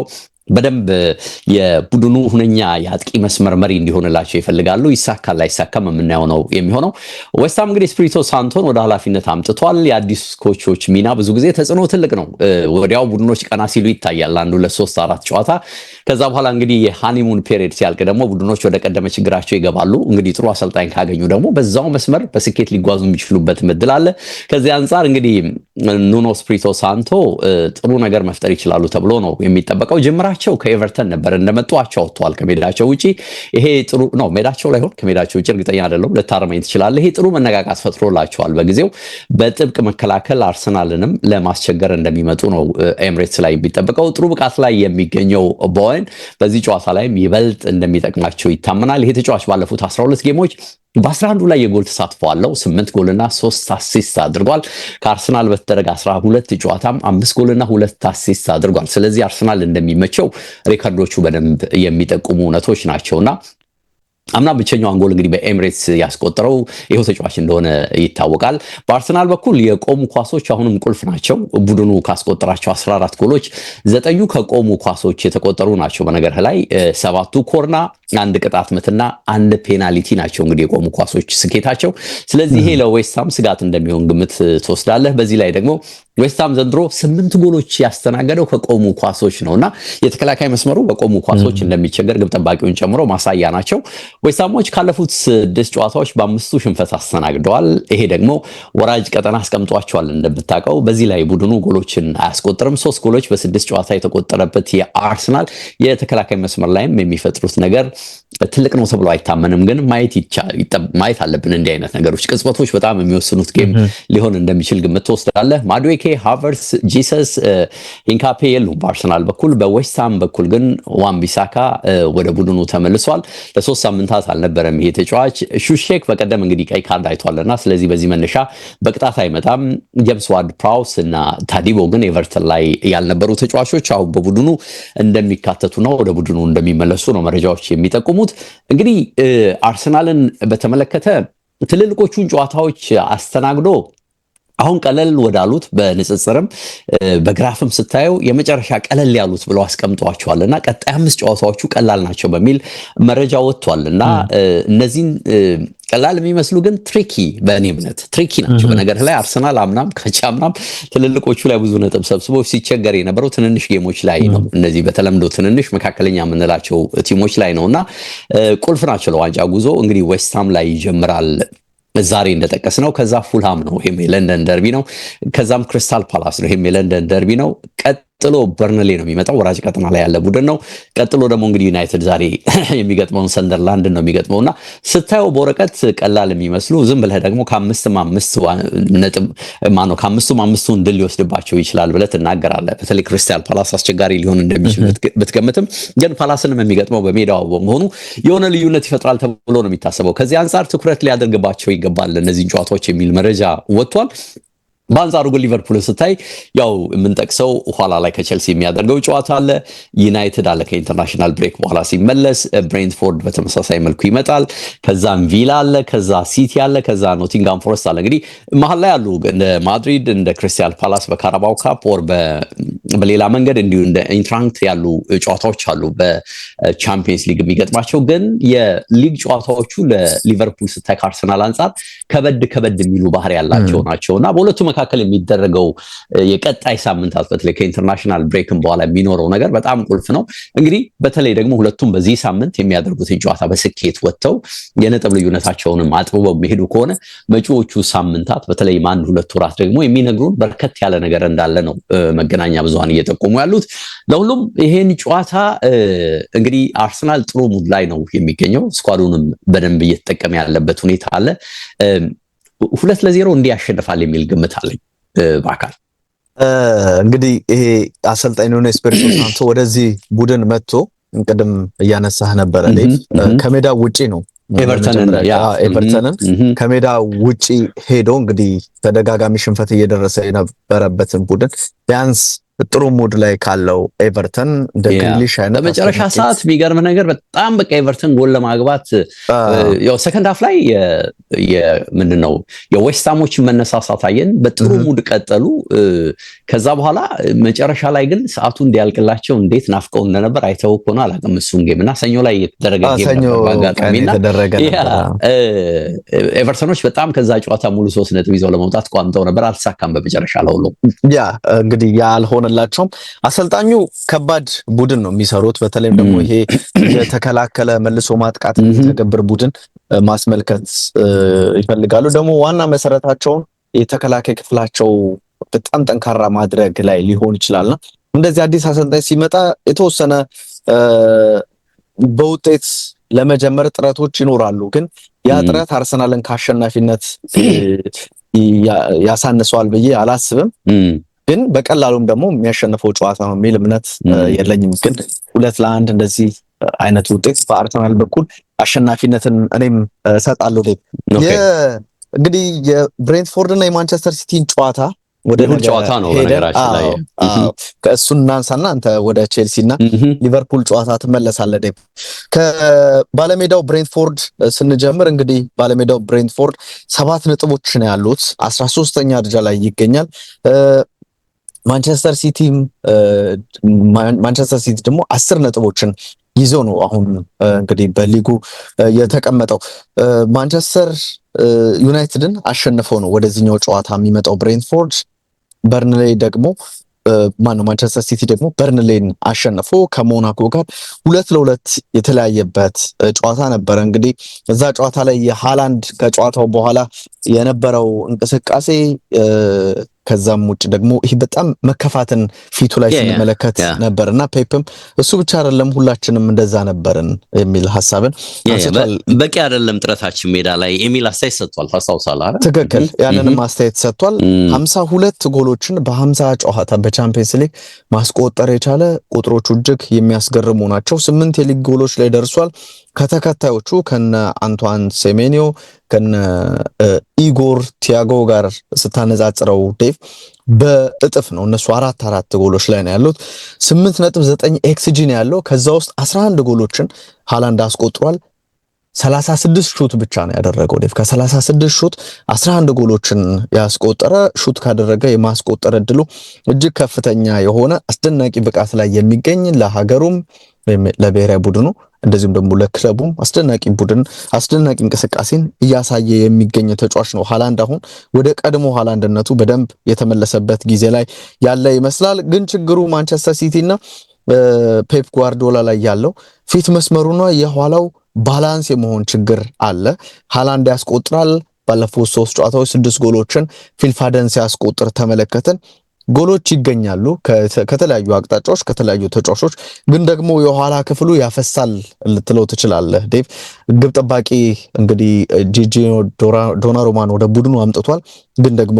በደንብ የቡድኑ ሁነኛ የአጥቂ መስመር መሪ እንዲሆንላቸው ይፈልጋሉ። ይሳካል ላይሳካም የምናየው ነው የሚሆነው። ዌስትሃም እንግዲህ ስፒሪቶ ሳንቶን ወደ ኃላፊነት አምጥቷል። የአዲስ ኮቾች ሚና ብዙ ጊዜ ተጽዕኖ ትልቅ ነው። ወዲያው ቡድኖች ቀና ሲሉ ይታያል 1 2 3 4 ጨዋታ። ከዛ በኋላ እንግዲህ የሃኒሙን ፔሪድ ሲያልቅ ደግሞ ቡድኖች ወደ ቀደመ ችግራቸው ይገባሉ። እንግዲህ ጥሩ አሰልጣኝ ካገኙ ደግሞ በዛው መስመር በስኬት ሊጓዙ የሚችሉበት እድል አለ። ከዚህ አንጻር እንግዲህ ኑኖ ስፒሪቶ ሳንቶ ጥሩ ነገር መፍጠር ይችላሉ ተብሎ ነው የሚጠበቀው። ጅምራቸው ከኤቨርተን ነበር እንደመጡ አቻው ወጥቷል ከሜዳቸው ውጪ። ይሄ ጥሩ ነው። ሜዳቸው ላይ ሆነ ከሜዳቸው ውጪ እርግጠኛ አይደለም፣ ልታረመኝ ትችላለህ። ይሄ ጥሩ መነቃቃት ፈጥሮላቸዋል። በጊዜው በጥብቅ መከላከል አርሰናልንም ለማስቸገር እንደሚመጡ ነው ኤምሬትስ ላይ የሚጠበቀው። ጥሩ ብቃት ላይ የሚገኘው ቦወን በዚህ ጨዋታ ላይም ይበልጥ እንደሚጠቅማቸው ይታመናል። ይሄ ተጫዋች ባለፉት 12 ጌሞች በ11 ላይ የጎል ተሳትፎ አለው። 8 ጎልና 3 አሲስት አድርጓል። ከአርሰናል በተደረገ 12 ጨዋታም 5 ጎልና 2 አሲስት አድርጓል። ስለዚህ አርሰናል እንደሚመቸው ሪከርዶቹ በደንብ የሚጠቁሙ እውነቶች ናቸውና አምና ብቸኛውን ጎል እንግዲህ በኤምሬትስ ያስቆጠረው ይሄው ተጫዋች እንደሆነ ይታወቃል። በአርሰናል በኩል የቆሙ ኳሶች አሁንም ቁልፍ ናቸው። ቡድኑ ካስቆጠራቸው 14 ጎሎች 9 ከቆሙ ኳሶች የተቆጠሩ ናቸው። በነገር ላይ 7ቱ ኮርና፣ 1 ቅጣት ምትና 1 ፔናልቲ ናቸው እንግዲህ የቆሙ ኳሶች ስኬታቸው። ስለዚህ ይሄ ለዌስትሃም ስጋት እንደሚሆን ግምት ትወስዳለህ። በዚህ ላይ ደግሞ ዌስትሃም ዘንድሮ 8 ጎሎች ያስተናገደው ከቆሙ ኳሶች ነውና የተከላካይ መስመሩ በቆሙ ኳሶች እንደሚቸገር ግብ ጠባቂውን ጨምሮ ማሳያ ናቸው። ዌስትሃሞች ካለፉት 6 ጨዋታዎች በ5ቱ ሽንፈት አስተናግደዋል። ይሄ ደግሞ ወራጅ ቀጠና አስቀምጧቸዋል እንደምታውቀው። በዚህ ላይ ቡድኑ ጎሎችን አያስቆጥርም። 3 ጎሎች በ6 ጨዋታ የተቆጠረበት የአርሰናል የተከላካይ መስመር ላይም የሚፈጥሩት ነገር ትልቅ ነው ተብሎ አይታመንም። ግን ማየት አለብን። እንዲህ አይነት ነገሮች ቅጽበቶች በጣም የሚወስኑት ጌም ሊሆን እንደሚችል ግምት ትወስዳለህ። ማዱዌኬ፣ ሃቨርትስ፣ ጂሰስ፣ ሂንካፔ የሉም በአርሰናል በኩል። በዌስትሃም በኩል ግን ዋን-ቢሳካ ወደ ቡድኑ ተመልሷል። ለ3 ሳምንታት አልነበረም ይሄ ተጫዋች። ሹሼክ በቀደም እንግዲህ ቀይ ካርድ አይቷልና ስለዚህ በዚህ መነሻ በቅጣት አይመጣም። ጄምስ ዋርድ-ፕራውስ እና ታዲቦ ግን ኤቨርተን ላይ ያልነበሩ ተጫዋቾች አሁን በቡድኑ እንደሚካተቱና ወደ ቡድኑ እንደሚመለሱ ነው መረጃዎች የሚጠቁሙት። እንግዲህ አርሰናልን በተመለከተ ትልልቆቹን ጨዋታዎች አስተናግዶ አሁን ቀለል ወዳሉት በንጽጽርም በግራፍም ስታየው የመጨረሻ ቀለል ያሉት ብለው አስቀምጧቸዋልና ቀጣይ 5 ጨዋታዎቹ ቀላል ናቸው በሚል መረጃ ወጥቷልና እነዚህን ቀላል የሚመስሉ ግን ትሪኪ በእኔ እምነት ትሪኪ ናቸው። በነገር ላይ አርሰናል አምናም ከቻምናም ትልልቆቹ ላይ ብዙ ነጥብ ሰብስቦ ሲቸገር የነበረው ትንንሽ ጌሞች ላይ ነው። እነዚህ በተለምዶ ትንንሽ መካከለኛ የምንላቸው ቲሞች ላይ ነውና ቁልፍ ናቸው ለዋንጫ ጉዞ። እንግዲህ ዌስትሃም ላይ ይጀምራል ዛሬ እንደጠቀስነው። ከዛ ፉልሃም ነው፣ ይሄም የለንደን ደርቢ ነው። ከዛም ክሪስታል ፓላስ ነው፣ ይሄም የለንደን ደርቢ ነው። ቀጥሎ በርንሌ ነው የሚመጣው፣ ወራጅ ቀጠና ላይ ያለ ቡድን ነው። ቀጥሎ ደግሞ እንግዲህ ዩናይትድ ዛሬ የሚገጥመውን ሰንደርላንድ ነው የሚገጥመውና ስታየው በወረቀት ቀላል የሚመስሉ ዝም ብለህ ደግሞ ከአምስቱም አምስቱን ድል ሊወስድባቸው ይችላል ብለህ ትናገራለህ። በተለይ ክሪስታል ፓላስ አስቸጋሪ ሊሆን እንደሚችል ብትገምትም ግን ፓላስንም የሚገጥመው በሜዳው በመሆኑ የሆነ ልዩነት ይፈጥራል ተብሎ ነው የሚታሰበው። ከዚህ አንጻር ትኩረት ሊያደርግባቸው ይገባል እነዚህን ጨዋታዎች የሚል መረጃ ወጥቷል። በአንጻሩ ግን ሊቨርፑልን ስታይ ያው የምንጠቅሰው ኋላ ላይ ከቼልሲ የሚያደርገው ጨዋታ አለ። ዩናይትድ አለ ከኢንተርናሽናል ብሬክ በኋላ ሲመለስ። ብሬንትፎርድ በተመሳሳይ መልኩ ይመጣል። ከዛም ቪላ አለ፣ ከዛ ሲቲ አለ፣ ከዛ ኖቲንጋም ፎረስት አለ። እንግዲህ መሀል ላይ ያሉ እንደ ማድሪድ እንደ ክሪስታል ፓላስ በካራባው ካፕ ወር በሌላ መንገድ እንዲሁ እንደ ኢንትራንክት ያሉ ጨዋታዎች አሉ በቻምፒየንስ ሊግ የሚገጥማቸው። ግን የሊግ ጨዋታዎቹ ለሊቨርፑል ስታይ ከአርሰናል አንጻር ከበድ የሚሉ ባህሪ ያላቸው ናቸውና በሁለቱ መካከል የሚደረገው የቀጣይ ሳምንታት በተለይ ከኢንተርናሽናል ብሬክም በኋላ የሚኖረው ነገር በጣም ቁልፍ ነው። እንግዲህ በተለይ ደግሞ ሁለቱም በዚህ ሳምንት የሚያደርጉትን ጨዋታ በስኬት ወጥተው የነጥብ ልዩነታቸውንም አጥብበው የሚሄዱ ከሆነ መጪዎቹ ሳምንታት በተለይ 1-2 ወራት ደግሞ የሚነግሩን በርከት ያለ ነገር እንዳለ ነው መገናኛ ብዙሃን እየጠቆሙ ያሉት። ለሁሉም ይሄን ጨዋታ እንግዲህ አርሰናል ጥሩ ሙድ ላይ ነው የሚገኘው። ስኳዱንም በደንብ እየተጠቀመ ያለበት ሁኔታ አለ። 2-0 እንዲያሸንፋል የሚል ግምት አለኝ በአካል። እንግዲህ ይሄ አሰልጣኝ ኑኖ ኤስፒሪቶ ሳንቶ ወደዚህ ቡድን መጥቶ ቅድም እያነሳህ ነበረ ከሜዳ ውጪ ነው ኤቨርተንን ከሜዳ ውጪ ሄዶ እንግዲህ ተደጋጋሚ ሽንፈት እየደረሰ የነበረበትን ቡድን ቢያንስ ጥሩ ሙድ ላይ ካለው ኤቨርተን እንደ ግሪሊሽ አይነት በመጨረሻ ሰዓት የሚገርም ነገር በጣም በቃ ኤቨርተን ጎል ለማግባት ያው ሰከንድ ሃፍ ላይ ምንድነው የዌስትሃሞች መነሳሳት አየን። በጥሩ ሙድ ቀጠሉ። ከዛ በኋላ መጨረሻ ላይ ግን ሰዓቱ እንዲያልቅላቸው እንዴት ናፍቀው እንደነበር አይተው እኮ ነው አላውቅም። እሱን ጌምና ሰኞ ላይ የተደረገ ጌም ነበር። ኤቨርተኖች በጣም ከዛ ጨዋታ ሙሉ 3 ነጥብ ይዘው ለመውጣት ቋምጠው ነበር። አልተሳካም በመጨረሻ ለሁሉ እንግዲህ ያልሆነላቸውም። አሰልጣኙ ከባድ ቡድን ነው የሚሰሩት። በተለይም ደግሞ ይሄ የተከላከለ መልሶ ማጥቃት የሚተገብር ቡድን ማስመልከት ይፈልጋሉ። ደግሞ ዋና መሰረታቸውን የተከላካይ ክፍላቸው በጣም ጠንካራ ማድረግ ላይ ሊሆን ይችላልና እንደዚህ አዲስ አሰልጣኝ ሲመጣ የተወሰነ በውጤት ለመጀመር ጥረቶች ይኖራሉ። ግን ያ ጥረት አርሰናልን ከአሸናፊነት ያሳንሰዋል ብዬ አላስብም። ግን በቀላሉም ደግሞ የሚያሸንፈው ጨዋታ ነው የሚል እምነት የለኝም። ግን 2-1 እንደዚህ አይነት ውጤት በአርሰናል በኩል አሸናፊነትን እኔም እሰጣለሁ። እንግዲህ የብሬንትፎርድ እና የማንቸስተር ሲቲን ጨዋታ ወደ ጨዋታ ነው በነገራችን ላይ ከእሱን እናንሳና አንተ ወደ ቼልሲና ሊቨርፑል ጨዋታ ትመለሳለህ። ከባለሜዳው ብሬንትፎርድ ስንጀምር እንግዲህ ባለሜዳው ብሬንትፎርድ 7 ነጥቦች ነው ያሉት፣ 13ኛ ደረጃ ላይ ይገኛል። ማንቸስተር ሲቲ ደግሞ 10 ነጥቦችን ይዞ ነው አሁን እንግዲህ በሊጉ የተቀመጠው። ማንቸስተር ዩናይትድን አሸንፈው ነው ወደዚህኛው ጨዋታ የሚመጣው ብሬንትፎርድ። በርንሌይ ደግሞ ማንቸስተር ሲቲ ደግሞ በርንሌይን አሸንፎ ከሞናኮ ጋር 2-2 የተለያየበት ጨዋታ ነበረ። እንግዲህ እዛ ጨዋታ ላይ የሃላንድ ከጨዋታው በኋላ የነበረው እንቅስቃሴ ከዛም ውጭ ደግሞ ይሄ በጣም መከፋትን ፊቱ ላይ ስንመለከት ነበርና ፔፕም እሱ ብቻ አይደለም ሁላችንም እንደዛ ነበርን የሚል ሐሳብን አንስቷል። በቂ አይደለም ጥረታችን ሜዳ ላይ የሚል አስተያየት ሰጥቷል። ታስታውሳለህ አይደል? ትክክል። ያንንም አስተያየት ሰጥቷል። 52 ጎሎችን በ50 ጨዋታ በቻምፒየንስ ሊግ ማስቆጠር የቻለ ቁጥሮቹ እጅግ የሚያስገርሙ ናቸው። 8 የሊግ ጎሎች ላይ ደርሷል። ከተከታዮቹ ከነ አንቷን ሴሜኒዮ ከነ ኢጎር ቲያጎ ጋር ስታነጻጽረው ዴቭ በእጥፍ ነው። እነሱ 4 ጎሎች ላይ ነው ያሉት። 8.9 ኤክስጂ ነው ያለው። ከዛ ውስጥ 11 ጎሎችን ሃላንድ አስቆጥሯል። 36 ሹት ብቻ ነው ያደረገው ዴቭ። ከ36 ሹት 11 ጎሎችን ያስቆጠረ ሹት ካደረገ የማስቆጠር እድሉ እጅግ ከፍተኛ የሆነ አስደናቂ ብቃት ላይ የሚገኝ ለሀገሩም ለብሔራዊ ቡድኑ እንደዚሁም ደግሞ ለክለቡም አስደናቂ እንቅስቃሴን እያሳየ የሚገኝ ተጫዋች ነው። ሃላንድ አሁን ወደ ቀድሞ ሃላንድነቱ በደንብ የተመለሰበት ጊዜ ላይ ያለ ይመስላል። ግን ችግሩ ማንቸስተር ሲቲ እና ፔፕ ጓርዲዮላ ላይ ያለው ፊት መስመሩና የኋላው ባላንስ የመሆን ችግር አለ። ሃላንድ ያስቆጥራል። ባለፉት 3 ጨዋታዎች 6 ጎሎችን ፊልፋደን ሲያስቆጥር ተመለከተን። ጎሎች ይገኛሉ ከተለያዩ አቅጣጫዎች ከተለያዩ ተጫዋቾች፣ ግን ደግሞ የኋላ ክፍሉ ያፈሳል ልትለው ትችላለህ ዴቭ። ግብ ጠባቂ እንግዲህ ጂጂዮ ዶናሩማን ወደ ቡድኑ አምጥቷል፣ ግን ደግሞ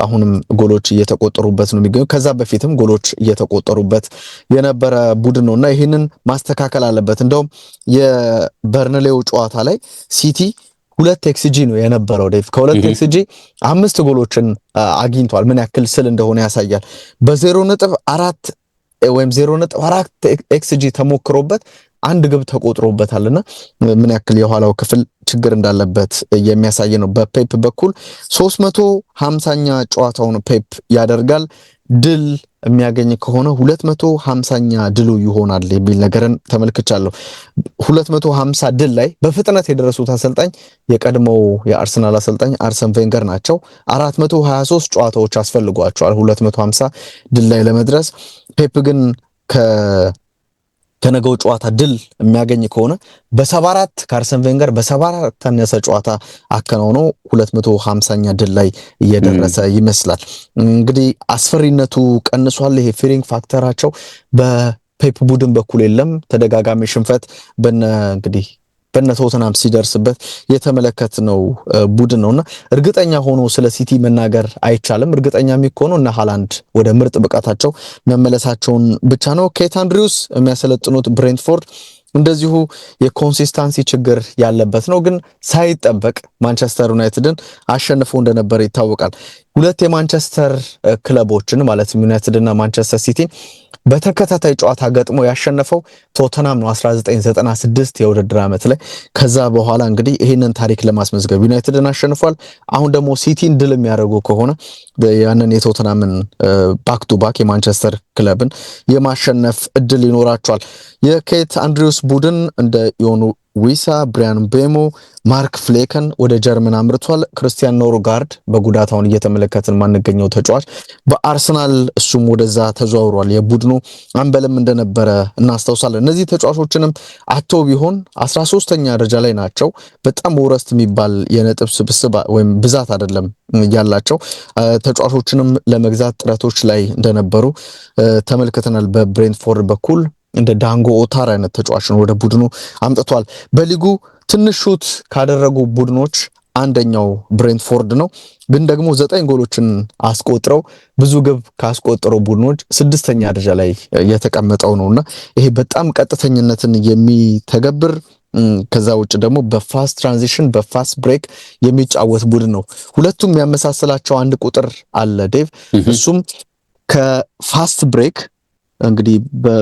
አሁንም ጎሎች እየተቆጠሩበት ነው የሚገኙ። ከዛ በፊትም ጎሎች እየተቆጠሩበት የነበረ ቡድን ነውና ይህንን ማስተካከል አለበት። እንደውም የበርንሌው ጨዋታ ላይ ሲቲ 2 ኤክስጂ ነው የነበረው ዴቭ። ከ2 ኤክስጂ 5 ጎሎችን አግኝቷል። ምን ያክል ስል እንደሆነ ያሳያል። በ0.4 ወይም 0.4 ኤክስጂ ተሞክሮበት 1 ግብ ተቆጥሮበታልና ምን ያክል የኋላው ክፍል ችግር እንዳለበት የሚያሳይ ነው። በፔፕ በኩል 350ኛ ጨዋታውን ፔፕ ያደርጋል። ድል የሚያገኝ ከሆነ 250ኛ ድሉ ይሆናል የሚል ነገርን ተመልክቻለሁ። 250 ድል ላይ በፍጥነት የደረሱት አሰልጣኝ የቀድሞው የአርሰናል አሰልጣኝ አርሰን ቬንገር ናቸው። 423 ጨዋታዎች አስፈልጓቸዋል 250 ድል ላይ ለመድረስ። ፔፕ ግን ከነገው ጨዋታ ድል የሚያገኝ ከሆነ በ74 ከአርሰን ቬንገር በ74 ተነሰ ጨዋታ አከናውኖ 250ኛ ድል ላይ እየደረሰ ይመስላል። እንግዲህ አስፈሪነቱ ቀንሷል። ይሄ ፊሊንግ ፋክተራቸው በፔፕ ቡድን በኩል የለም። ተደጋጋሚ ሽንፈት በነ እንግዲህ በነቶተናም ሲደርስበት የተመለከትነው ቡድን ነውና እርግጠኛ ሆኖ ስለ ሲቲ መናገር አይቻልም። እርግጠኛ የሚሆነው እና ሃላንድ ወደ ምርጥ ብቃታቸው መመለሳቸውን ብቻ ነው። ኬት አንድሪውስ የሚያሰለጥኑት ብሬንትፎርድ እንደዚሁ የኮንሲስታንሲ ችግር ያለበት ነው፣ ግን ሳይጠበቅ ማንቸስተር ዩናይትድን አሸንፎ እንደነበር ይታወቃል። ሁለት የማንቸስተር ክለቦችን ማለት ዩናይትድ እና ማንቸስተር ሲቲ በተከታታይ ጨዋታ ገጥሞ ያሸነፈው ቶተናም ነው 1996 የውድድር ዓመት ላይ። ከዛ በኋላ እንግዲህ ይሄንን ታሪክ ለማስመዝገብ ዩናይትድን አሸንፏል። አሁን ደግሞ ሲቲን ድል የሚያደርጉ ከሆነ ያንን የቶተናምን ባክ ቱ ባክ የማንቸስተር ክለብን የማሸነፍ እድል ይኖራቸዋል። የኬት አንድሪውስ ቡድን እንደ ዮኑ ዊሳ፣ ብሪያን ቤሞ፣ ማርክ ፍሌከን ወደ ጀርመን አምርቷል። ክርስቲያን ኖርጋርድ በጉዳታውን እየተመለከትን ማንገኘው ተጫዋች በአርሰናል እሱም ወደዛ ተዘዋውሯል። የቡድኑ አምበልም እንደነበረ እናስታውሳለን። እነዚህ ተጫዋቾችንም አቶ ቢሆን 13ኛ ደረጃ ላይ ናቸው። በጣም ወረስት የሚባል የነጥብ ስብስብ ወይም ብዛት አይደለም ያላቸው። ተጫዋቾችንም ለመግዛት ጥረቶች ላይ እንደነበሩ ተመልክተናል። በብሬንትፎርድ በኩል እንደ ዳንጎ ኦታር አይነት ተጫዋችን ወደ ቡድኑ አምጥቷል። በሊጉ ትንሽ ሹት ካደረጉ ቡድኖች አንደኛው ብሬንትፎርድ ነው፣ ግን ደግሞ 9 ጎሎችን አስቆጥረው ብዙ ግብ ካስቆጠሩ ቡድኖች 6ኛ ደረጃ ላይ የተቀመጠው ነውና ይሄ በጣም ቀጥተኝነትን የሚተገብር ከዛ ውጭ ደግሞ በፋስት ትራንዚሽን በፋስት ብሬክ የሚጫወት ቡድን ነው። ሁለቱም የሚያመሳስላቸው አንድ ቁጥር አለ ዴቭ፣ እሱም ከፋስት ብሬክ እንግዲህ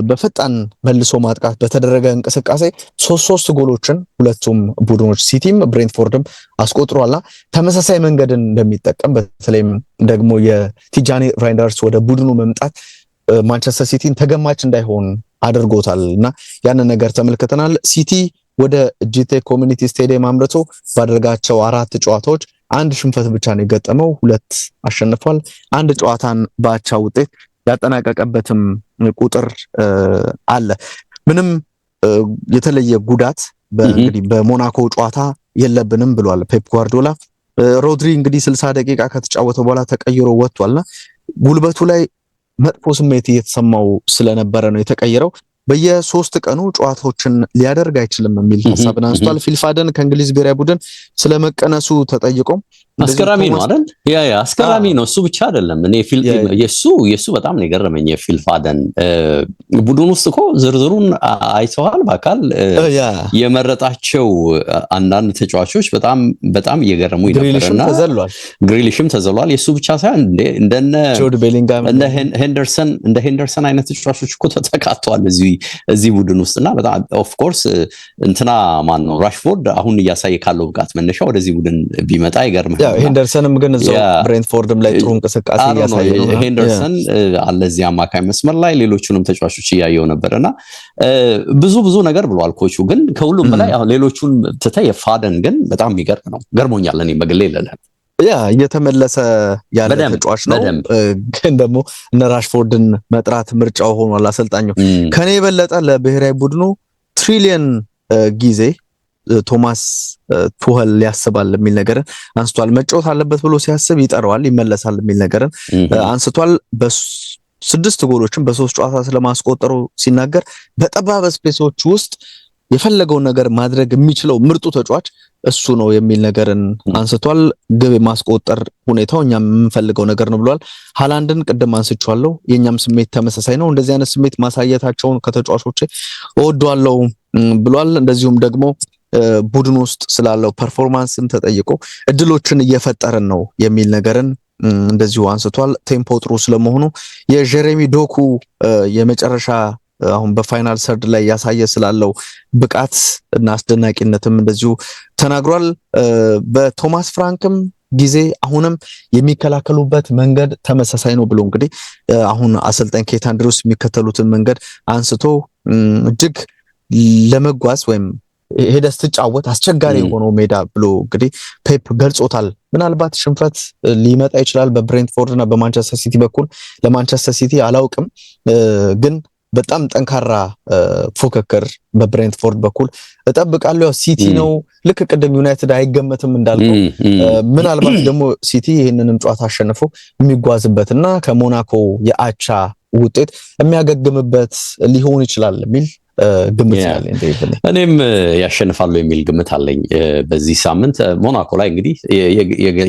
በፈጣን መልሶ ማጥቃት በተደረገ እንቅስቃሴ 3 ጎሎችን ሁለቱም ቡድኖች ሲቲም ብሬንትፎርድም አስቆጥሯልና ተመሳሳይ መንገድን እንደሚጠቀም በተለይም ደግሞ የቲጃኒ ራይንደርስ ወደ ቡድኑ መምጣት ማንቸስተር ሲቲን ተገማች እንዳይሆን አድርጎታልና ያንን ነገር ተመልክተናል። ሲቲ ወደ ጂቴ ኮሚኒቲ ስቴዲየም አምርቶ ባደረጋቸው 4 ጨዋታዎች አንድ ሽንፈት ብቻ ነው የገጠመው፣ 2 አሸንፏል። አንድ ጨዋታን በአቻ ውጤት ያጠናቀቀበትም ቁጥር አለ። ምንም የተለየ ጉዳት እንግዲህ በሞናኮ ጨዋታ የለብንም ብሏል ፔፕ ጓርዲዮላ። ሮድሪ እንግዲህ 60 ደቂቃ ከተጫወተ በኋላ ተቀይሮ ወጥቷልና ጉልበቱ ላይ መጥፎ ስሜት እየተሰማው ስለነበረ ነው የተቀየረው። በየ3 ቀኑ ጨዋታዎችን ሊያደርግ አይችልም የሚል ሐሳብን አንስቷል። ፊልፋደን ከእንግሊዝ ብሔራዊ ቡድን ስለመቀነሱ ተጠይቆ አስገራሚ ነው አይደል? ያ አስገራሚ ነው። እሱ ብቻ አይደለም። እኔ የሱ በጣም ነው የገረመኝ። የፊልፋደን ቡድን ውስጥ እኮ ዝርዝሩን አይተዋል በአካል የመረጣቸው አንዳንድ ተጫዋቾች በጣም እየገረሙ ይነበርና ግሪሊሽም ተዘሏል። የሱ ብቻ ሳይሆን እንደነ ጆርድ ቤሊንጋም እንደ ሄንደርሰን አይነት ተጫዋቾች እኮ ተካተዋል እዚህ ቡድን ውስጥና በጣም ኦፍ ኮርስ እንትና ማን ነው ራሽፎርድ አሁን እያሳየ ካለው ብቃት መነሻ ወደዚህ ቡድን ቢመጣ ይገርም። ሄንደርሰንም ግን እዛው ብሬንትፎርድም ላይ ጥሩ እንቅስቃሴ እያሳየ ነው። ሄንደርሰን አለዚህ አማካይ መስመር ላይ ሌሎቹንም ተጫዋቾች እያየው ነበርና ብዙ ነገር ብሏል ኮቹ። ግን ከሁሉም በላይ ሌሎቹን ትተህ የፋደን ግን በጣም የሚገርም ነው። ገርሞኛል እኔ በግሌ ይለላል። እየተመለሰ ያለ ተጫዋች ነው። ግን ደግሞ እነ ራሽፎርድን መጥራት ምርጫው ሆኗል አሰልጣኙ። ከኔ የበለጠ ለብሔራዊ ቡድኑ ትሪሊየን ጊዜ ቶማስ ቱኸል ያስባል የሚል ነገርን አንስቷል። መጫወት አለበት ብሎ ሲያስብ ይጠራዋል፣ ይመለሳል የሚል ነገርን አንስቷል። በ6 ጎሎችን በ3 ጨዋታ ስለማስቆጠሩ ሲናገር በጠባብ ስፔሶች ውስጥ የፈለገውን ነገር ማድረግ የሚችለው ምርጡ ተጫዋች እሱ ነው የሚል ነገርን አንስቷል። ግብ የማስቆጠር ሁኔታው እኛም የምንፈልገው ነገር ነው ብሏል። ሃላንድን ቅድም አንስቻለሁ፣ የኛም ስሜት ተመሳሳይ ነው። እንደዚህ አይነት ስሜት ማሳየታቸውን ከተጫዋቾቼ እወደዋለሁ ብሏል። እንደዚሁም ደግሞ ቡድን ውስጥ ስላለው ፐርፎርማንስም ተጠይቆ እድሎችን እየፈጠረን ነው የሚል ነገርን እንደዚሁ አንስቷል። ቴምፖ ጥሩ ስለመሆኑ የጀሬሚ ዶኩ የመጨረሻ አሁን በፋይናል ሰርድ ላይ ያሳየ ስላለው ብቃት እና አስደናቂነትም እንደዚሁ ተናግሯል። በቶማስ ፍራንክም ጊዜ አሁንም የሚከላከሉበት መንገድ ተመሳሳይ ነው ብሎ እንግዲህ አሁን አሰልጣኝ ኬት አንድሪውስ የሚከተሉትን መንገድ አንስቶ እጅግ ለመጓዝ ወይም ሄደህ ስትጫወት አስቸጋሪ የሆነው ሜዳ ብሎ እንግዲህ ፔፕ ገልጾታል። ምናልባት ሽንፈት ሊመጣ ይችላል በብሬንትፎርድ እና በማንቸስተር ሲቲ በኩል። ለማንቸስተር ሲቲ አላውቅም፣ ግን በጣም ጠንካራ ፉክክር በብሬንትፎርድ በኩል እጠብቃለሁ። ሲቲ ነው ልክ ቅድም ዩናይትድ አይገመትም እንዳልከው፣ ምናልባት ደግሞ ሲቲ ይህንንም ጨዋታ አሸንፎ የሚጓዝበትና ከሞናኮ የአቻ ውጤት የሚያገግምበት ሊሆን ይችላል የሚል ግምት ያለኝ ዴቪድ። እኔም ያሸንፋሉ የሚል ግምት አለኝ። በዚህ ሳምንት ሞናኮ ላይ እንግዲህ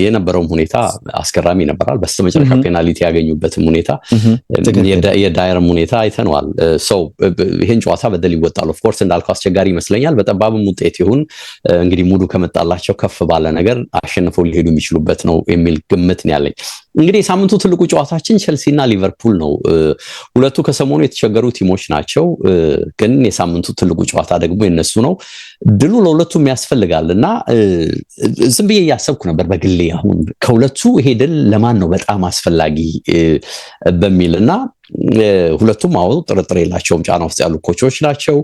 የነበረው ሁኔታ አስገራሚ ነበራል። በስተመጨረሻ ፔናልቲ ያገኙበትም ሁኔታ የዳየርም ሁኔታ አይተነዋል። ይሄን ጨዋታ በደል ይወጣሉ። ኦፍ ኮርስ እንዳልከው አስቸጋሪ ይመስለኛል። በጠባብም ውጤት ይሁን እንግዲህ ሙሉ ከመጣላቸው ከፍ ባለ ነገር አሸንፈው ሊሄዱ የሚችሉበት ነው የሚል ግምት ነው ያለኝ። እንግዲህ የሳምንቱ ትልቁ ጨዋታችን ቸልሲና ሊቨርፑል ነው። ሁለቱ ከሰሞኑ የተቸገሩ ቲሞች ናቸው፣ ግን የሳምንቱ ትልቁ ጨዋታ ደግሞ የነሱ ነው። ድሉ ለሁለቱም ያስፈልጋል እና ዝም ብዬ እያሰብኩ ነበር በግሌ አሁን ከሁለቱ ይሄ ድል ለማን ነው በጣም አስፈላጊ በሚል እና ሁለቱም አዎ ጥርጥር የላቸውም ጫና ውስጥ ያሉ ኮቾች ናቸው።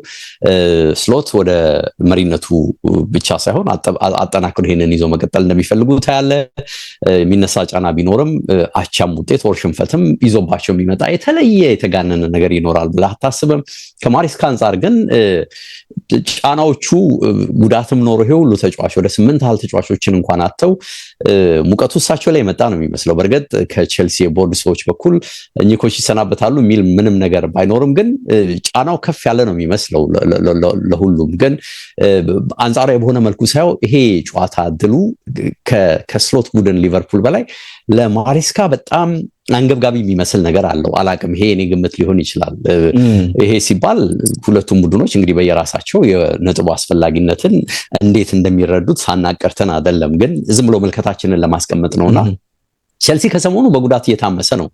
ስሎት ወደ መሪነቱ ብቻ ሳይሆን አጠናክሮ ይሄንን ይዞ መቀጠል እንደሚፈልጉ ታያለ። የሚነሳ ጫና ቢኖርም አቻም ውጤት ወር ሽንፈትም ይዞባቸው የሚመጣ የተለየ የተጋነነ ነገር ይኖራል ብለህ አታስብም። ከማሪስካ አንጻር ግን ጫናዎቹ ጉዳትም ኖሮ ይሄ ሁሉ ተጫዋች ወደ 8 ያህል ተጫዋቾችን እንኳን አጥተው ሙቀቱ እሳቸው ላይ መጣ ነው የሚመስለው። በርግጥ ከቼልሲ የቦርድ ሰዎች በኩል እኚህ ኮች ይሰናበታሉ የሚል ምንም ነገር ባይኖርም ግን ጫናው ከፍ ያለ ነው የሚመስለው ለሁሉም። ግን አንጻራዊ በሆነ መልኩ ሳይው ይሄ ጨዋታ ድሉ ከስሎት ቡድን ሊቨርፑል በላይ ለማሪስካ በጣም አንገብጋቢ የሚመስል ነገር አለው። አላቅም ይሄ እኔ ግምት ሊሆን ይችላል። ይሄ ሲባል ሁለቱም ቡድኖች እንግዲህ በየራሳቸው የነጥቡ አስፈላጊነትን እንዴት እንደሚረዱት ሳናቀርተን አይደለም፣ ግን ዝም ብሎ መልከታችንን ለማስቀመጥ ነውና ቸልሲ ከሰሞኑ በጉዳት እየታመሰ ነው።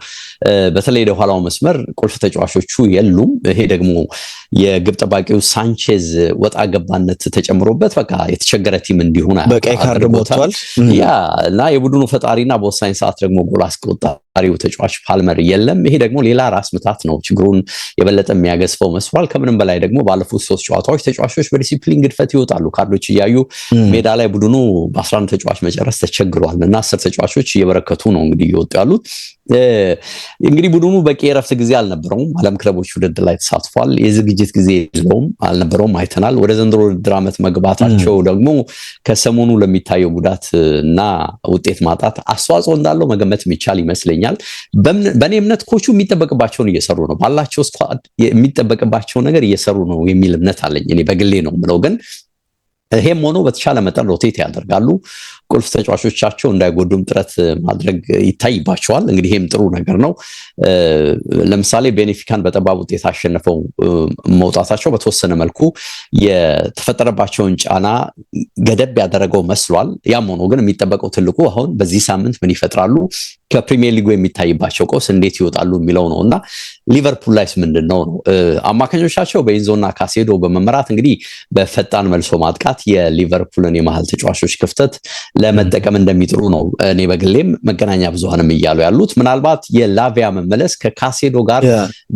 በተለይ የኋላው መስመር ቁልፍ ተጫዋቾቹ የሉም። ይሄ ደግሞ የግብ ጠባቂው ሳንቼዝ ወጣ ገባነት ተጨምሮበት በቃ የተቸገረ ቲም እንዲሆን በቀይ ካርድ ሞቷል። ያ እና የቡድኑ ፈጣሪና በወሳኝ ሰዓት ደግሞ ጎል አስቆጣሪው ተጫዋች ፓልመር የለም። ይሄ ደግሞ ሌላ ራስ ምታት ነው፣ ችግሩን የበለጠ የሚያገዝፈው መስሏል። ከምንም በላይ ደግሞ ባለፉት 3 ጨዋታዎች ተጫዋቾች በዲሲፕሊን ግድፈት ይወጣሉ፣ ካርዶች እያዩ ሜዳ ላይ ቡድኑ በ11 ተጫዋች መጨረስ ተቸግሯል እና 10 ተጫዋቾች እየበረከቱ ነው እንግዲህ ይወጡ ያሉት። እንግዲህ ቡድኑ በቂ የረፍት ጊዜ አልነበረውም። ዓለም ክለቦች ውድድር ላይ ተሳትፏል። የዝግጅት ጊዜ የለውም አልነበረውም አይተናል። ወደ ዘንድሮ ውድድር ዓመት መግባታቸው ደግሞ ከሰሞኑ ለሚታየው ጉዳት እና ውጤት ማጣት አስተዋጽኦ እንዳለው መገመት የሚቻል ይመስለኛል። በእኔ እምነት ኮቹ የሚጠበቅባቸውን እየሰሩ ነው፣ ባላቸው ስኳድ የሚጠበቅባቸውን ነገር እየሰሩ ነው የሚል እምነት አለኝ። እኔ በግሌ ነው የምለው። ግን ይሄም ሆኖ በተሻለ መጠን ሮቴት ያደርጋሉ። ቁልፍ ተጫዋቾቻቸው እንዳይጎዱም ጥረት ማድረግ ይታይባቸዋል። እንግዲህ ይሄም ጥሩ ነገር ነው። ለምሳሌ ቤኔፊካን በጠባብ ውጤት አሸንፈው መውጣታቸው በተወሰነ መልኩ የተፈጠረባቸውን ጫና ገደብ ያደረገው መስሏል። ያም ሆኖ ግን የሚጠበቀው ትልቁ አሁን በዚህ ሳምንት ምን ይፈጥራሉ፣ ከፕሪሚየር ሊጉ የሚታይባቸው ቀውስ እንዴት ይወጣሉ የሚለው ነው እና ሊቨርፑል ላይስ ምንድነው ነው አማካኞቻቸው በኢንዞና ካሴዶ በመመራት እንግዲህ በፈጣን መልሶ ማጥቃት የሊቨርፑልን የመሃል ተጫዋቾች ክፍተት ለመጠቀም እንደሚጥሩ ነው እኔ በግሌም መገናኛ ብዙሃንም እያሉ ያሉት። ምናልባት የላቪያ መመለስ ከካሴዶ ጋር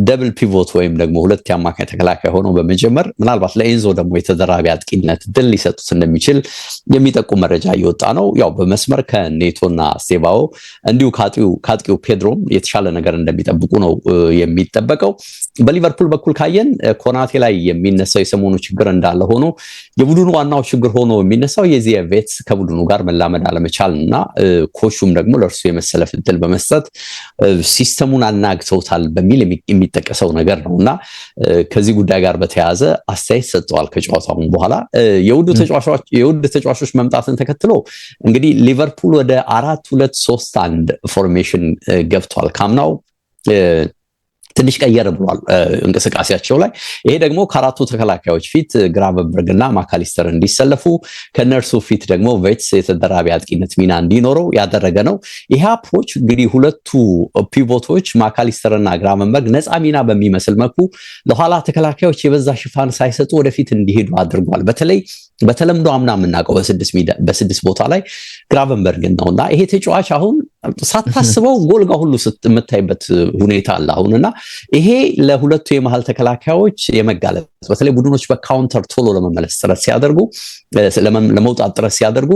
ደብል ፒቮት ወይም ደግሞ ሁለት የአማካኝ ተከላካይ ሆነው በመጀመር ምናልባት ለኤንዞ ደግሞ የተደራቢ አጥቂነት ድል ሊሰጡት እንደሚችል የሚጠቁም መረጃ እየወጣ ነው። ያው በመስመር ከኔቶና ስቴባኦ እንዲሁ ከአጥቂው ፔድሮም የተሻለ ነገር እንደሚጠብቁ ነው የሚጠበቀው። በሊቨርፑል በኩል ካየን ኮናቴ ላይ የሚነሳው የሰሞኑ ችግር እንዳለ ሆኖ የቡድኑ ዋናው ችግር ሆኖ የሚነሳው የዚህ ቬትስ ከቡድኑ ጋር መላመድ አለመቻል እና ኮቹም ደግሞ ለእርሱ የመሰለፍ ዕድል በመስጠት ሲስተሙን አናግተውታል በሚል የሚጠቀሰው ነገር ነው እና ከዚህ ጉዳይ ጋር በተያያዘ አስተያየት ሰጥተዋል ከጨዋታው በኋላ። የውድ ተጫዋቾች መምጣትን ተከትሎ እንግዲህ ሊቨርፑል ወደ 4-2-3-1 ፎርሜሽን ገብቷል። ካምናው ትንሽ ቀየር ብሏል እንቅስቃሴያቸው ላይ። ይሄ ደግሞ ከአራቱ ተከላካዮች ፊት ግራቨንበርግ እና ማካሊስተር እንዲሰለፉ ከነርሱ ፊት ደግሞ ቬትስ የተደራቢ አጥቂነት ሚና እንዲኖረው ያደረገ ነው። ይሄ አፕሮች እንግዲህ ሁለቱ ፒቮቶች ማካሊስተር እና ግራቨንበርግ ነፃ ሚና በሚመስል መልኩ ለኋላ ተከላካዮች የበዛ ሽፋን ሳይሰጡ ወደፊት እንዲሄዱ አድርጓል። በተለምዶ አምና የምናውቀው በስድስት ቦታ ላይ ግራቨንበርግን ነውና ይሄ ተጫዋች አሁን ሳታስበው ጎል ጋር ሁሉ የምታይበት ሁኔታ አለ አሁንና ይሄ ለሁለቱ የመሃል ተከላካዮች የመጋለጥ በተለይ ቡድኖች በካውንተር ቶሎ ለመመለስ ጥረት ሲያደርጉ ለመውጣት ጥረት ሲያደርጉ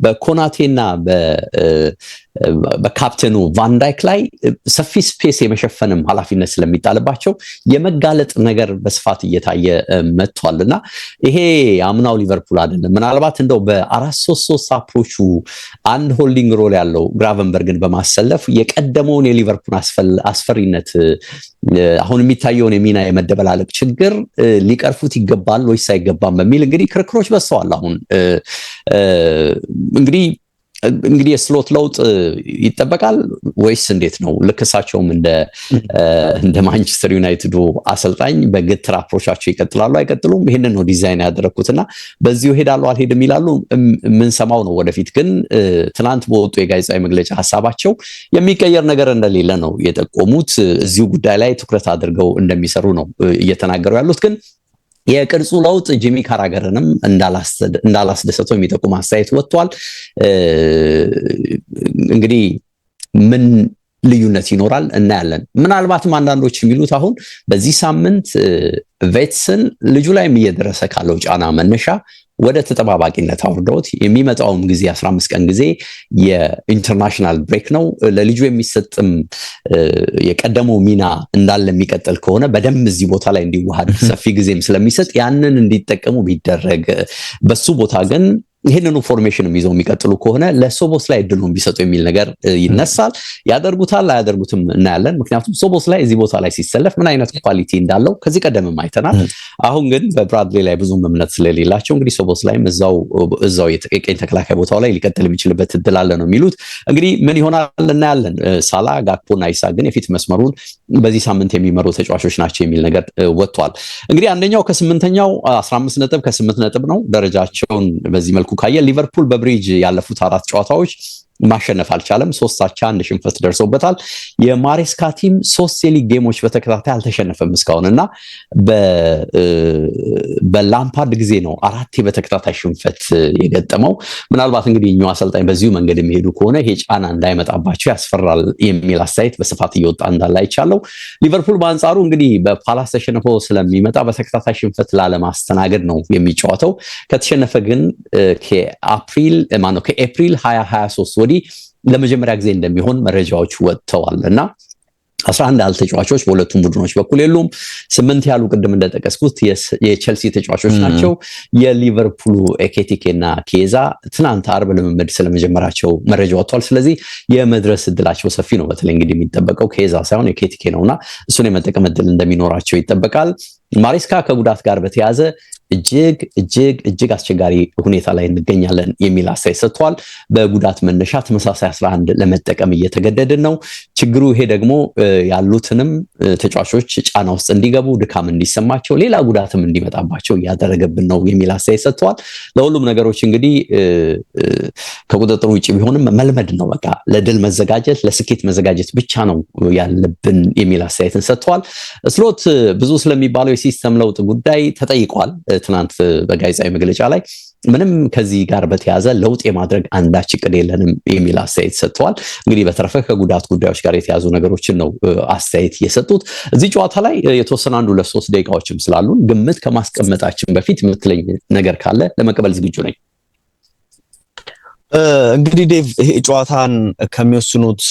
በኮናቴና በካፕቴኑ ቫንዳይክ ላይ ሰፊ ስፔስ የመሸፈንም ኃላፊነት ስለሚጣልባቸው የመጋለጥ ነገር በስፋት እየታየ መጥቷልና ይሄ አምናው ሊቨርፑል አይደለም። ምናልባት እንደው በ4-3-3 አፕሮቹ አንድ ሆልዲንግ ሮል ያለው ግራቨንበርግን በማሰለፍ የቀደመውን የሊቨርፑል አስፈሪነት አሁን የሚታየውን የሚና የመደበላለቅ ችግር ሊቀርፉት ይገባል ወይስ አይገባም በሚል እንግዲህ ክርክሮች በዝተዋል። አሁን እንግዲህ የስሎት ለውጥ ይጠበቃል ወይስ እንዴት ነው? ልክ እሳቸውም እንደ ማንቸስተር ዩናይትዱ አሰልጣኝ በግትር አፕሮቻቸው ይቀጥላሉ አይቀጥሉም? ይሄንን ነው ዲዛይን ያደረኩትና በዚሁ ሄዳሉ አልሄድም ይላሉ። የምንሰማው ነው ወደፊት። ግን ትናንት በወጡ የጋዜጣዊ መግለጫ ሀሳባቸው የሚቀየር ነገር እንደሌለ ነው የጠቆሙት። እዚሁ ጉዳይ ላይ ትኩረት አድርገው እንደሚሰሩ ነው እየተናገሩ ያሉት። ግን የቅርጹ ለውጥ ጂሚ ካራገርንም እንዳላስደሰተው የሚጠቁም አስተያየት ወጥቷል። እንግዲህ ምን ልዩነት ይኖራል እናያለን። ምናልባትም አንዳንዶች የሚሉት አሁን በዚህ ሳምንት ቬትስን ልጁ ላይም እየደረሰ ካለው ጫና መነሻ ወደ ተጠባባቂነት አውርደውት የሚመጣውም ጊዜ 15 ቀን ጊዜ የኢንተርናሽናል ብሬክ ነው። ለልጁ የሚሰጥም የቀደመው ሚና እንዳለ የሚቀጥል ከሆነ በደንብ እዚህ ቦታ ላይ እንዲዋሃድ ሰፊ ጊዜም ስለሚሰጥ ያንን እንዲጠቀሙ ቢደረግ፣ በሱ ቦታ ግን ይህንኑ ፎርሜሽንም ይዘው የሚቀጥሉ ከሆነ ለሶቦስ ላይ እድሉን ቢሰጡ የሚል ነገር ይነሳል። ያደርጉታል አያደርጉትም እናያለን። ምክንያቱም ሶቦስ ላይ እዚህ ቦታ ላይ ሲሰለፍ ምን አይነት ኳሊቲ እንዳለው ከዚህ ቀደምም አይተናል። አሁን ግን በብራድሌ ላይ ብዙም እምነት ስለሌላቸው እንግዲህ ሶቦስ ላይም እዛው የቀኝ ተከላካይ ቦታው ላይ ሊቀጥል የሚችልበት እድል አለ ነው የሚሉት። እንግዲህ ምን ይሆናል እናያለን። ሳላ፣ ጋክፖና ኢሳክ ግን የፊት መስመሩን በዚህ ሳምንት የሚመሩ ተጫዋቾች ናቸው የሚል ነገር ወጥቷል። እንግዲህ አንደኛው ከ8ኛው 15 ነጥብ ከ8 ነጥብ ነው ደረጃቸውን በዚህ መልኩ ካየ ሊቨርፑል በብሪጅ ያለፉት 4 ጨዋታዎች ማሸነፍ አልቻለም። 3 አቻ 1 ሽንፈት ደርሶበታል። የማሬስካ ቲም 3 የሊግ ጌሞች በተከታታይ አልተሸነፈም እስካሁንና በላምፓርድ ጊዜ ነው 4 በተከታታይ ሽንፈት የገጠመው። ምናልባት እንግዲህ እኛው አሰልጣኝ በዚሁ መንገድ የሚሄዱ ከሆነ ይሄ ጫና እንዳይመጣባቸው ያስፈራል የሚል አስተያየት በስፋት እየወጣ እንዳለ አይቻለው። ሊቨርፑል በአንጻሩ እንግዲህ በፓላስ ተሸንፎ ስለሚመጣ በተከታታይ ሽንፈት ላለማስተናገድ ነው የሚጫወተው። ከተሸነፈ ግን ከኤፕሪል 2023 ወዲህ ለመጀመሪያ ጊዜ እንደሚሆን መረጃዎች ወጥተዋል እና 11 ያህል ተጫዋቾች በሁለቱም ቡድኖች በኩል የሉም። 8 ያሉ ቅድም እንደጠቀስኩት የቼልሲ ተጫዋቾች ናቸው። የሊቨርፑሉ ኤኬቲኬ እና ኬዛ ትናንት አርብ ልምምድ ስለመጀመራቸው መረጃ ወጥቷል። ስለዚህ የመድረስ እድላቸው ሰፊ ነው። በተለይ እንግዲህ የሚጠበቀው ኬዛ ሳይሆን ኤኬቲኬ ነውና እሱን የመጠቀም እድል እንደሚኖራቸው ይጠበቃል። ማሬስካ ከጉዳት ጋር በተያያዘ እጅግ አስቸጋሪ ሁኔታ ላይ እንገኛለን የሚል አስተያየት ሰጥቷል። በጉዳት መነሻ ተመሳሳይ 11 ለመጠቀም እየተገደድን ነው። ችግሩ ይሄ ደግሞ ያሉትንም ተጫዋቾች ጫና ውስጥ እንዲገቡ፣ ድካም እንዲሰማቸው፣ ሌላ ጉዳትም እንዲመጣባቸው እያደረገብን ነው የሚል አስተያየት ሰጥቷል። ለሁሉም ነገሮች እንግዲህ ከቁጥጥር ውጭ ቢሆንም መልመድ ነው። በቃ ለድል መዘጋጀት፣ ለስኬት መዘጋጀት ብቻ ነው ያለብን የሚል አስተያየትን ሰጥቷል። ስሎት ብዙ ስለሚባለው የሲስተም ለውጥ ጉዳይ ተጠይቋል። ትናንት በጋዜጣዊ መግለጫ ላይ ምንም ከዚህ ጋር በተያያዘ ለውጥ የማድረግ አንዳች እቅድ የለንም የሚል አስተያየት ሰጥተዋል። እንግዲህ በተረፈ ከጉዳት ጉዳዮች ጋር የተያዙ ነገሮችን ነው አስተያየት የሰጡት። እዚህ ጨዋታ ላይ የተወሰነ 1-3 ደቂቃዎችም ስላሉን ግምት ከማስቀመጣችን በፊት የምትለኝ ነገር ካለ ለመቀበል ዝግጁ ነኝ። እንግዲህ ዴቭ ይሄ ጨዋታን ከሚወስኑት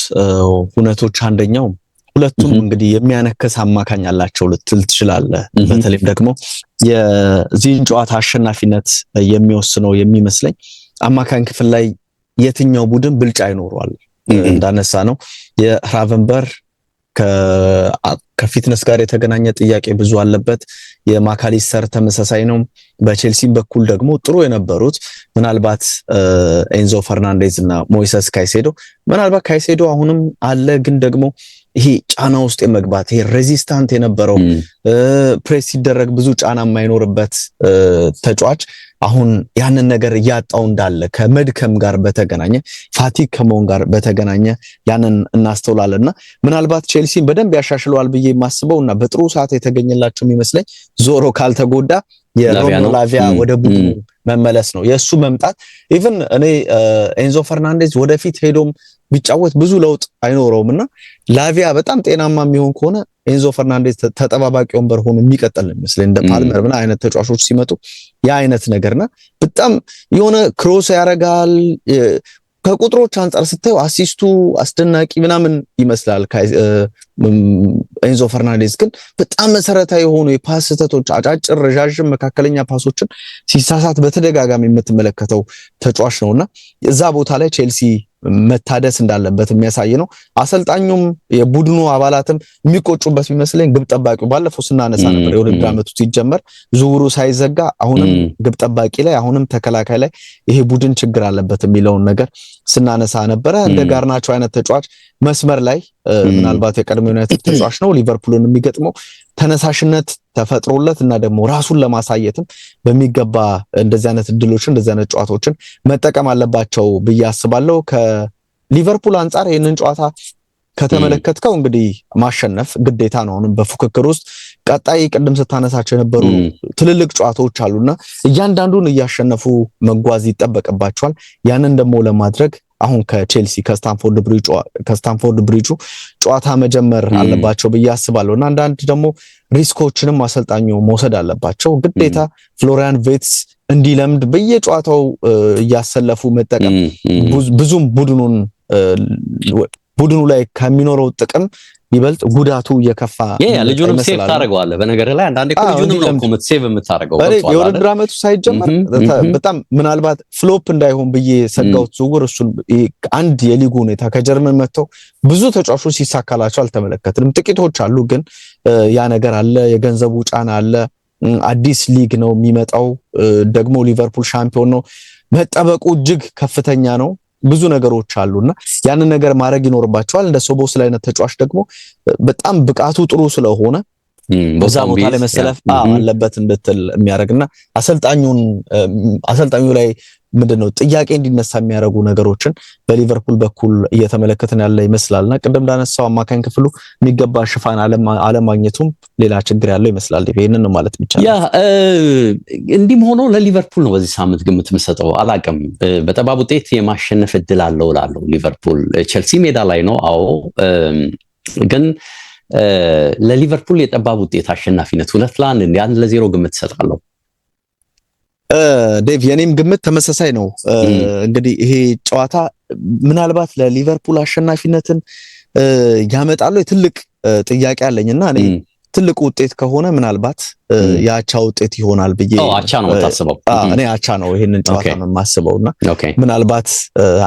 ሁነቶች አንደኛው ሁለቱም እንግዲህ የሚያነከስ አማካኝ አላቸው ልትል ትችላለህ። በተለይም ደግሞ የዚህን ጨዋታ አሸናፊነት የሚወስነው የሚመስለኝ አማካኝ ክፍል ላይ የትኛው ቡድን ብልጫ ይኖረዋል እንዳነሳ ነው። የራቨንበር ከፊትነስ ጋር የተገናኘ ጥያቄ ብዙ አለበት። የማካሊስተር ተመሳሳይ ነው። በቼልሲም በኩል ደግሞ ጥሩ የነበሩት ምናልባት ኤንዞ ፈርናንዴዝ እና ሞይሰስ ካይሴዶ፣ ምናልባት ካይሴዶ አሁንም አለ ግን ደግሞ ይሄ ጫና ውስጥ የመግባት ይሄ ሬዚስታንት የነበረው ፕሬስ ሲደረግ ብዙ ጫና የማይኖርበት ተጫዋች አሁን ያንን ነገር እያጣው እንዳለ ከመድከም ጋር በተገናኘ ፋቲግ ከመሆን ጋር በተገናኘ ያንን እናስተውላለንና ምናልባት ቼልሲን በደንብ ያሻሽለዋል ብዬ የማስበውና በጥሩ ሰዓት የተገኘላቸው የሚመስለኝ ዞሮ ካልተጎዳ የሮሜሎ ላቪያ ወደ ቡድኑ መመለስ ነው። የሱ መምጣት ኢቭን እኔ ኤንዞ ፈርናንዴዝ ወደፊት ሄዶም ቢጫወት ብዙ ለውጥ አይኖረውምና ላቪያ በጣም ጤናማ የሚሆን ከሆነ ኤንዞ ፈርናንዴዝ ተጠባባቂ ወንበር ሆኖ የሚቀጥል ነው የሚመስለኝ። እንደ ፓልመር ምን አይነት ተጫዋቾች ሲመጡ ያ አይነት ነገርና በጣም የሆነ ክሮስ ያረጋል። ከቁጥሮች አንፃር ስታዩ አሲስቱ አስደናቂ ምናምን ይመስላል ኤንዞ ፈርናንዴዝ ግን በጣም መሰረታዊ የሆኑ የፓስ ስህተቶች፣ አጫጭር ረዣዥም መካከለኛ ፓሶችን ሲሳሳት በተደጋጋሚ የምትመለከተው ተጫዋች ነውና እዛ ቦታ ላይ ቼልሲ መታደስ እንዳለበት የሚያሳይ ነው። አሰልጣኙም የቡድኑ አባላትም የሚቆጩበት ቢመስለኝ ግብ ጠባቂው ባለፈው ስናነሳ ነበር የውድድር ዓመቱ ሲጀመር ዝውውሩ ሳይዘጋ አሁንም ግብ ጠባቂ ላይ አሁንም ተከላካይ ላይ ይሄ ቡድን ችግር አለበት የሚለውን ነገር ስናነሳ ነበረ። እንደ ጋርናቾ አይነት ተጫዋች መስመር ላይ ምናልባት የቀድሞ ዩናይትድ ተጫዋች ነው ሊቨርፑልን የሚገጥመው ተነሳሽነት ተፈጥሮለት እና ደግሞ ራሱን ለማሳየትም በሚገባ እንደዚህ አይነት እድሎችን እንደዚህ አይነት ጨዋታዎችን መጠቀም አለባቸው ብዬ አስባለሁ። ከሊቨርፑል አንጻር ይህንን ጨዋታ ከተመለከትከው እንግዲህ ማሸነፍ ግዴታ ነው። አሁንም በፉክክር ውስጥ ቀጣይ ቅድም ስታነሳቸው የነበሩ ትልልቅ ጨዋታዎች አሉና እያንዳንዱን እያሸነፉ መጓዝ ይጠበቅባቸዋል። ያንን ደግሞ ለማድረግ አሁን ከቼልሲ ከስታንፎርድ ብሪጁ ጨዋታ መጀመር አለባቸው ብዬ አስባለሁና አንዳንድ ደግሞ ሪስኮችንም አሰልጣኙ መውሰድ አለባቸው። ግዴታ ፍሎሪያን ቬትስ እንዲለምድ በየጨዋታው እያሰለፉ መጠቀም ብዙም ቡድኑ ላይ ከሚኖረው ጥቅም ይበልጥ ጉዳቱ እየከፋ ልጁንም ሴቭ ታደርገዋለህ። በነገር ላይ አንዳንዴ ልጁንም ነው ኮመት ሴቭ የምታደርገው። የውድድር ዓመቱ ሳይጀመር በጣም ምናልባት ፍሎፕ እንዳይሆን ብዬ ሰጋውት ዝውውር እሱን አንድ የሊጉ ሁኔታ ከጀርመን መጥተው ብዙ ተጫዋቾች ሲሳካላቸው አልተመለከትንም። ጥቂቶች አሉ፣ ግን ያ ነገር አለ። የገንዘቡ ጫና አለ። አዲስ ሊግ ነው የሚመጣው። ደግሞ ሊቨርፑል ሻምፒዮን ነው። መጠበቁ እጅግ ከፍተኛ ነው። ብዙ ነገሮች አሉና ያንን ነገር ማድረግ ይኖርባቸዋል። እንደ ሶቦስላይ አይነት ተጫዋች ደግሞ በጣም ብቃቱ ጥሩ ስለሆነ በዛ ቦታ ላይ መሰለፍ አለበት እንድትል የሚያደርግና አሰልጣኙ ላይ ምንድነው ጥያቄ እንዲነሳ የሚያደርጉ ነገሮችን በሊቨርፑል በኩል እየተመለከትን ያለ ይመስላልና ቅድም እንዳነሳው አማካኝ ክፍሉ የሚገባ ሽፋን አለማግኘቱም ሌላ ችግር ያለው ይመስላል። ይሄንን ነው ማለት ብቻ ያ እንዲም ሆኖ ለሊቨርፑል ነው በዚህ ሳምንት ግምት የምሰጠው። አላቅም በጠባብ ውጤት የማሸነፍ እድል አለው እላለሁ። ሊቨርፑል ቼልሲ ሜዳ ላይ ነው። አዎ ግን ለሊቨርፑል የጠባብ ውጤት አሸናፊነት 2-1 እንደ 1-0 ግምት እሰጣለሁ። ዴቭ የኔም ግምት ተመሳሳይ ነው። እንግዲህ ይሄ ጨዋታ ምናልባት ለሊቨርፑል አሸናፊነትን ያመጣሉ የትልቅ ጥያቄ አለኝና እኔ ትልቅ ውጤት ከሆነ ምናልባት የአቻ ውጤት ይሆናል ብዬ አቻ ነው የምታስበው? እኔ አቻ ነው ይሄንን ጨዋታ የማስበውና ምናልባት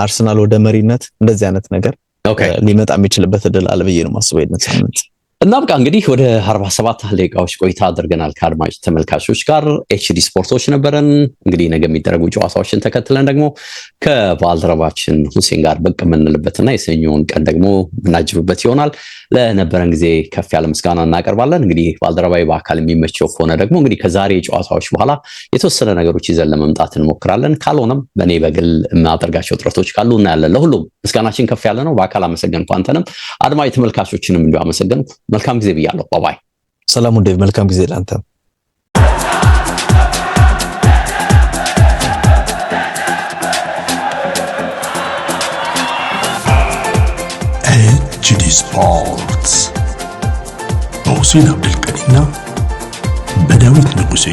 አርሰናል ወደ መሪነት እንደዚህ አይነት ነገር ሊመጣ የሚችልበት እድል አለ ብዬ ነው የማስበው ይሄንን ሳምንት። እናም እንግዲህ ወደ 47 ደቂቃዎች ቆይታ አድርገናል ከአድማጭ ተመልካቾች ጋር። ኤችዲ ስፖርቶች ነበረን። እንግዲህ ነገ የሚደረጉ ጨዋታዎችን ተከትለን ደግሞ ከባልደረባችን ሁሴን ጋር ብቅ የምንልበትና የሰኞውን ቀን ደግሞ የምናጅብበት ይሆናል። ለነበረን ጊዜ ከፍ ያለ ምስጋና እናቀርባለን። እንግዲህ ባልደረባዊ በአካል የሚመቸው ከሆነ ደግሞ እንግዲህ ከዛሬ ጨዋታዎች በኋላ የተወሰነ ነገሮች ይዘን ለመምጣት እንሞክራለን። ካልሆነም በእኔ በግል የማደርጋቸው ጥረቶች ካሉ እናያለን። ለሁሉም ምስጋናችን ከፍ ያለ ነው። በአካል አመሰገንኩ፣ አንተንም አድማጭ ተመልካቾችንም እንዲሁ አመሰገንኩ። መልካም ጊዜ ብያለሁ። ባባይ ሰላሙ ዴቭ፣ መልካም ጊዜ ላንተ። ኤችዲ ስፖርትስ በሁሴን አብዱልቀኒና በዳዊት ንጉሴ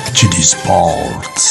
ኤችዲ ስፖርትስ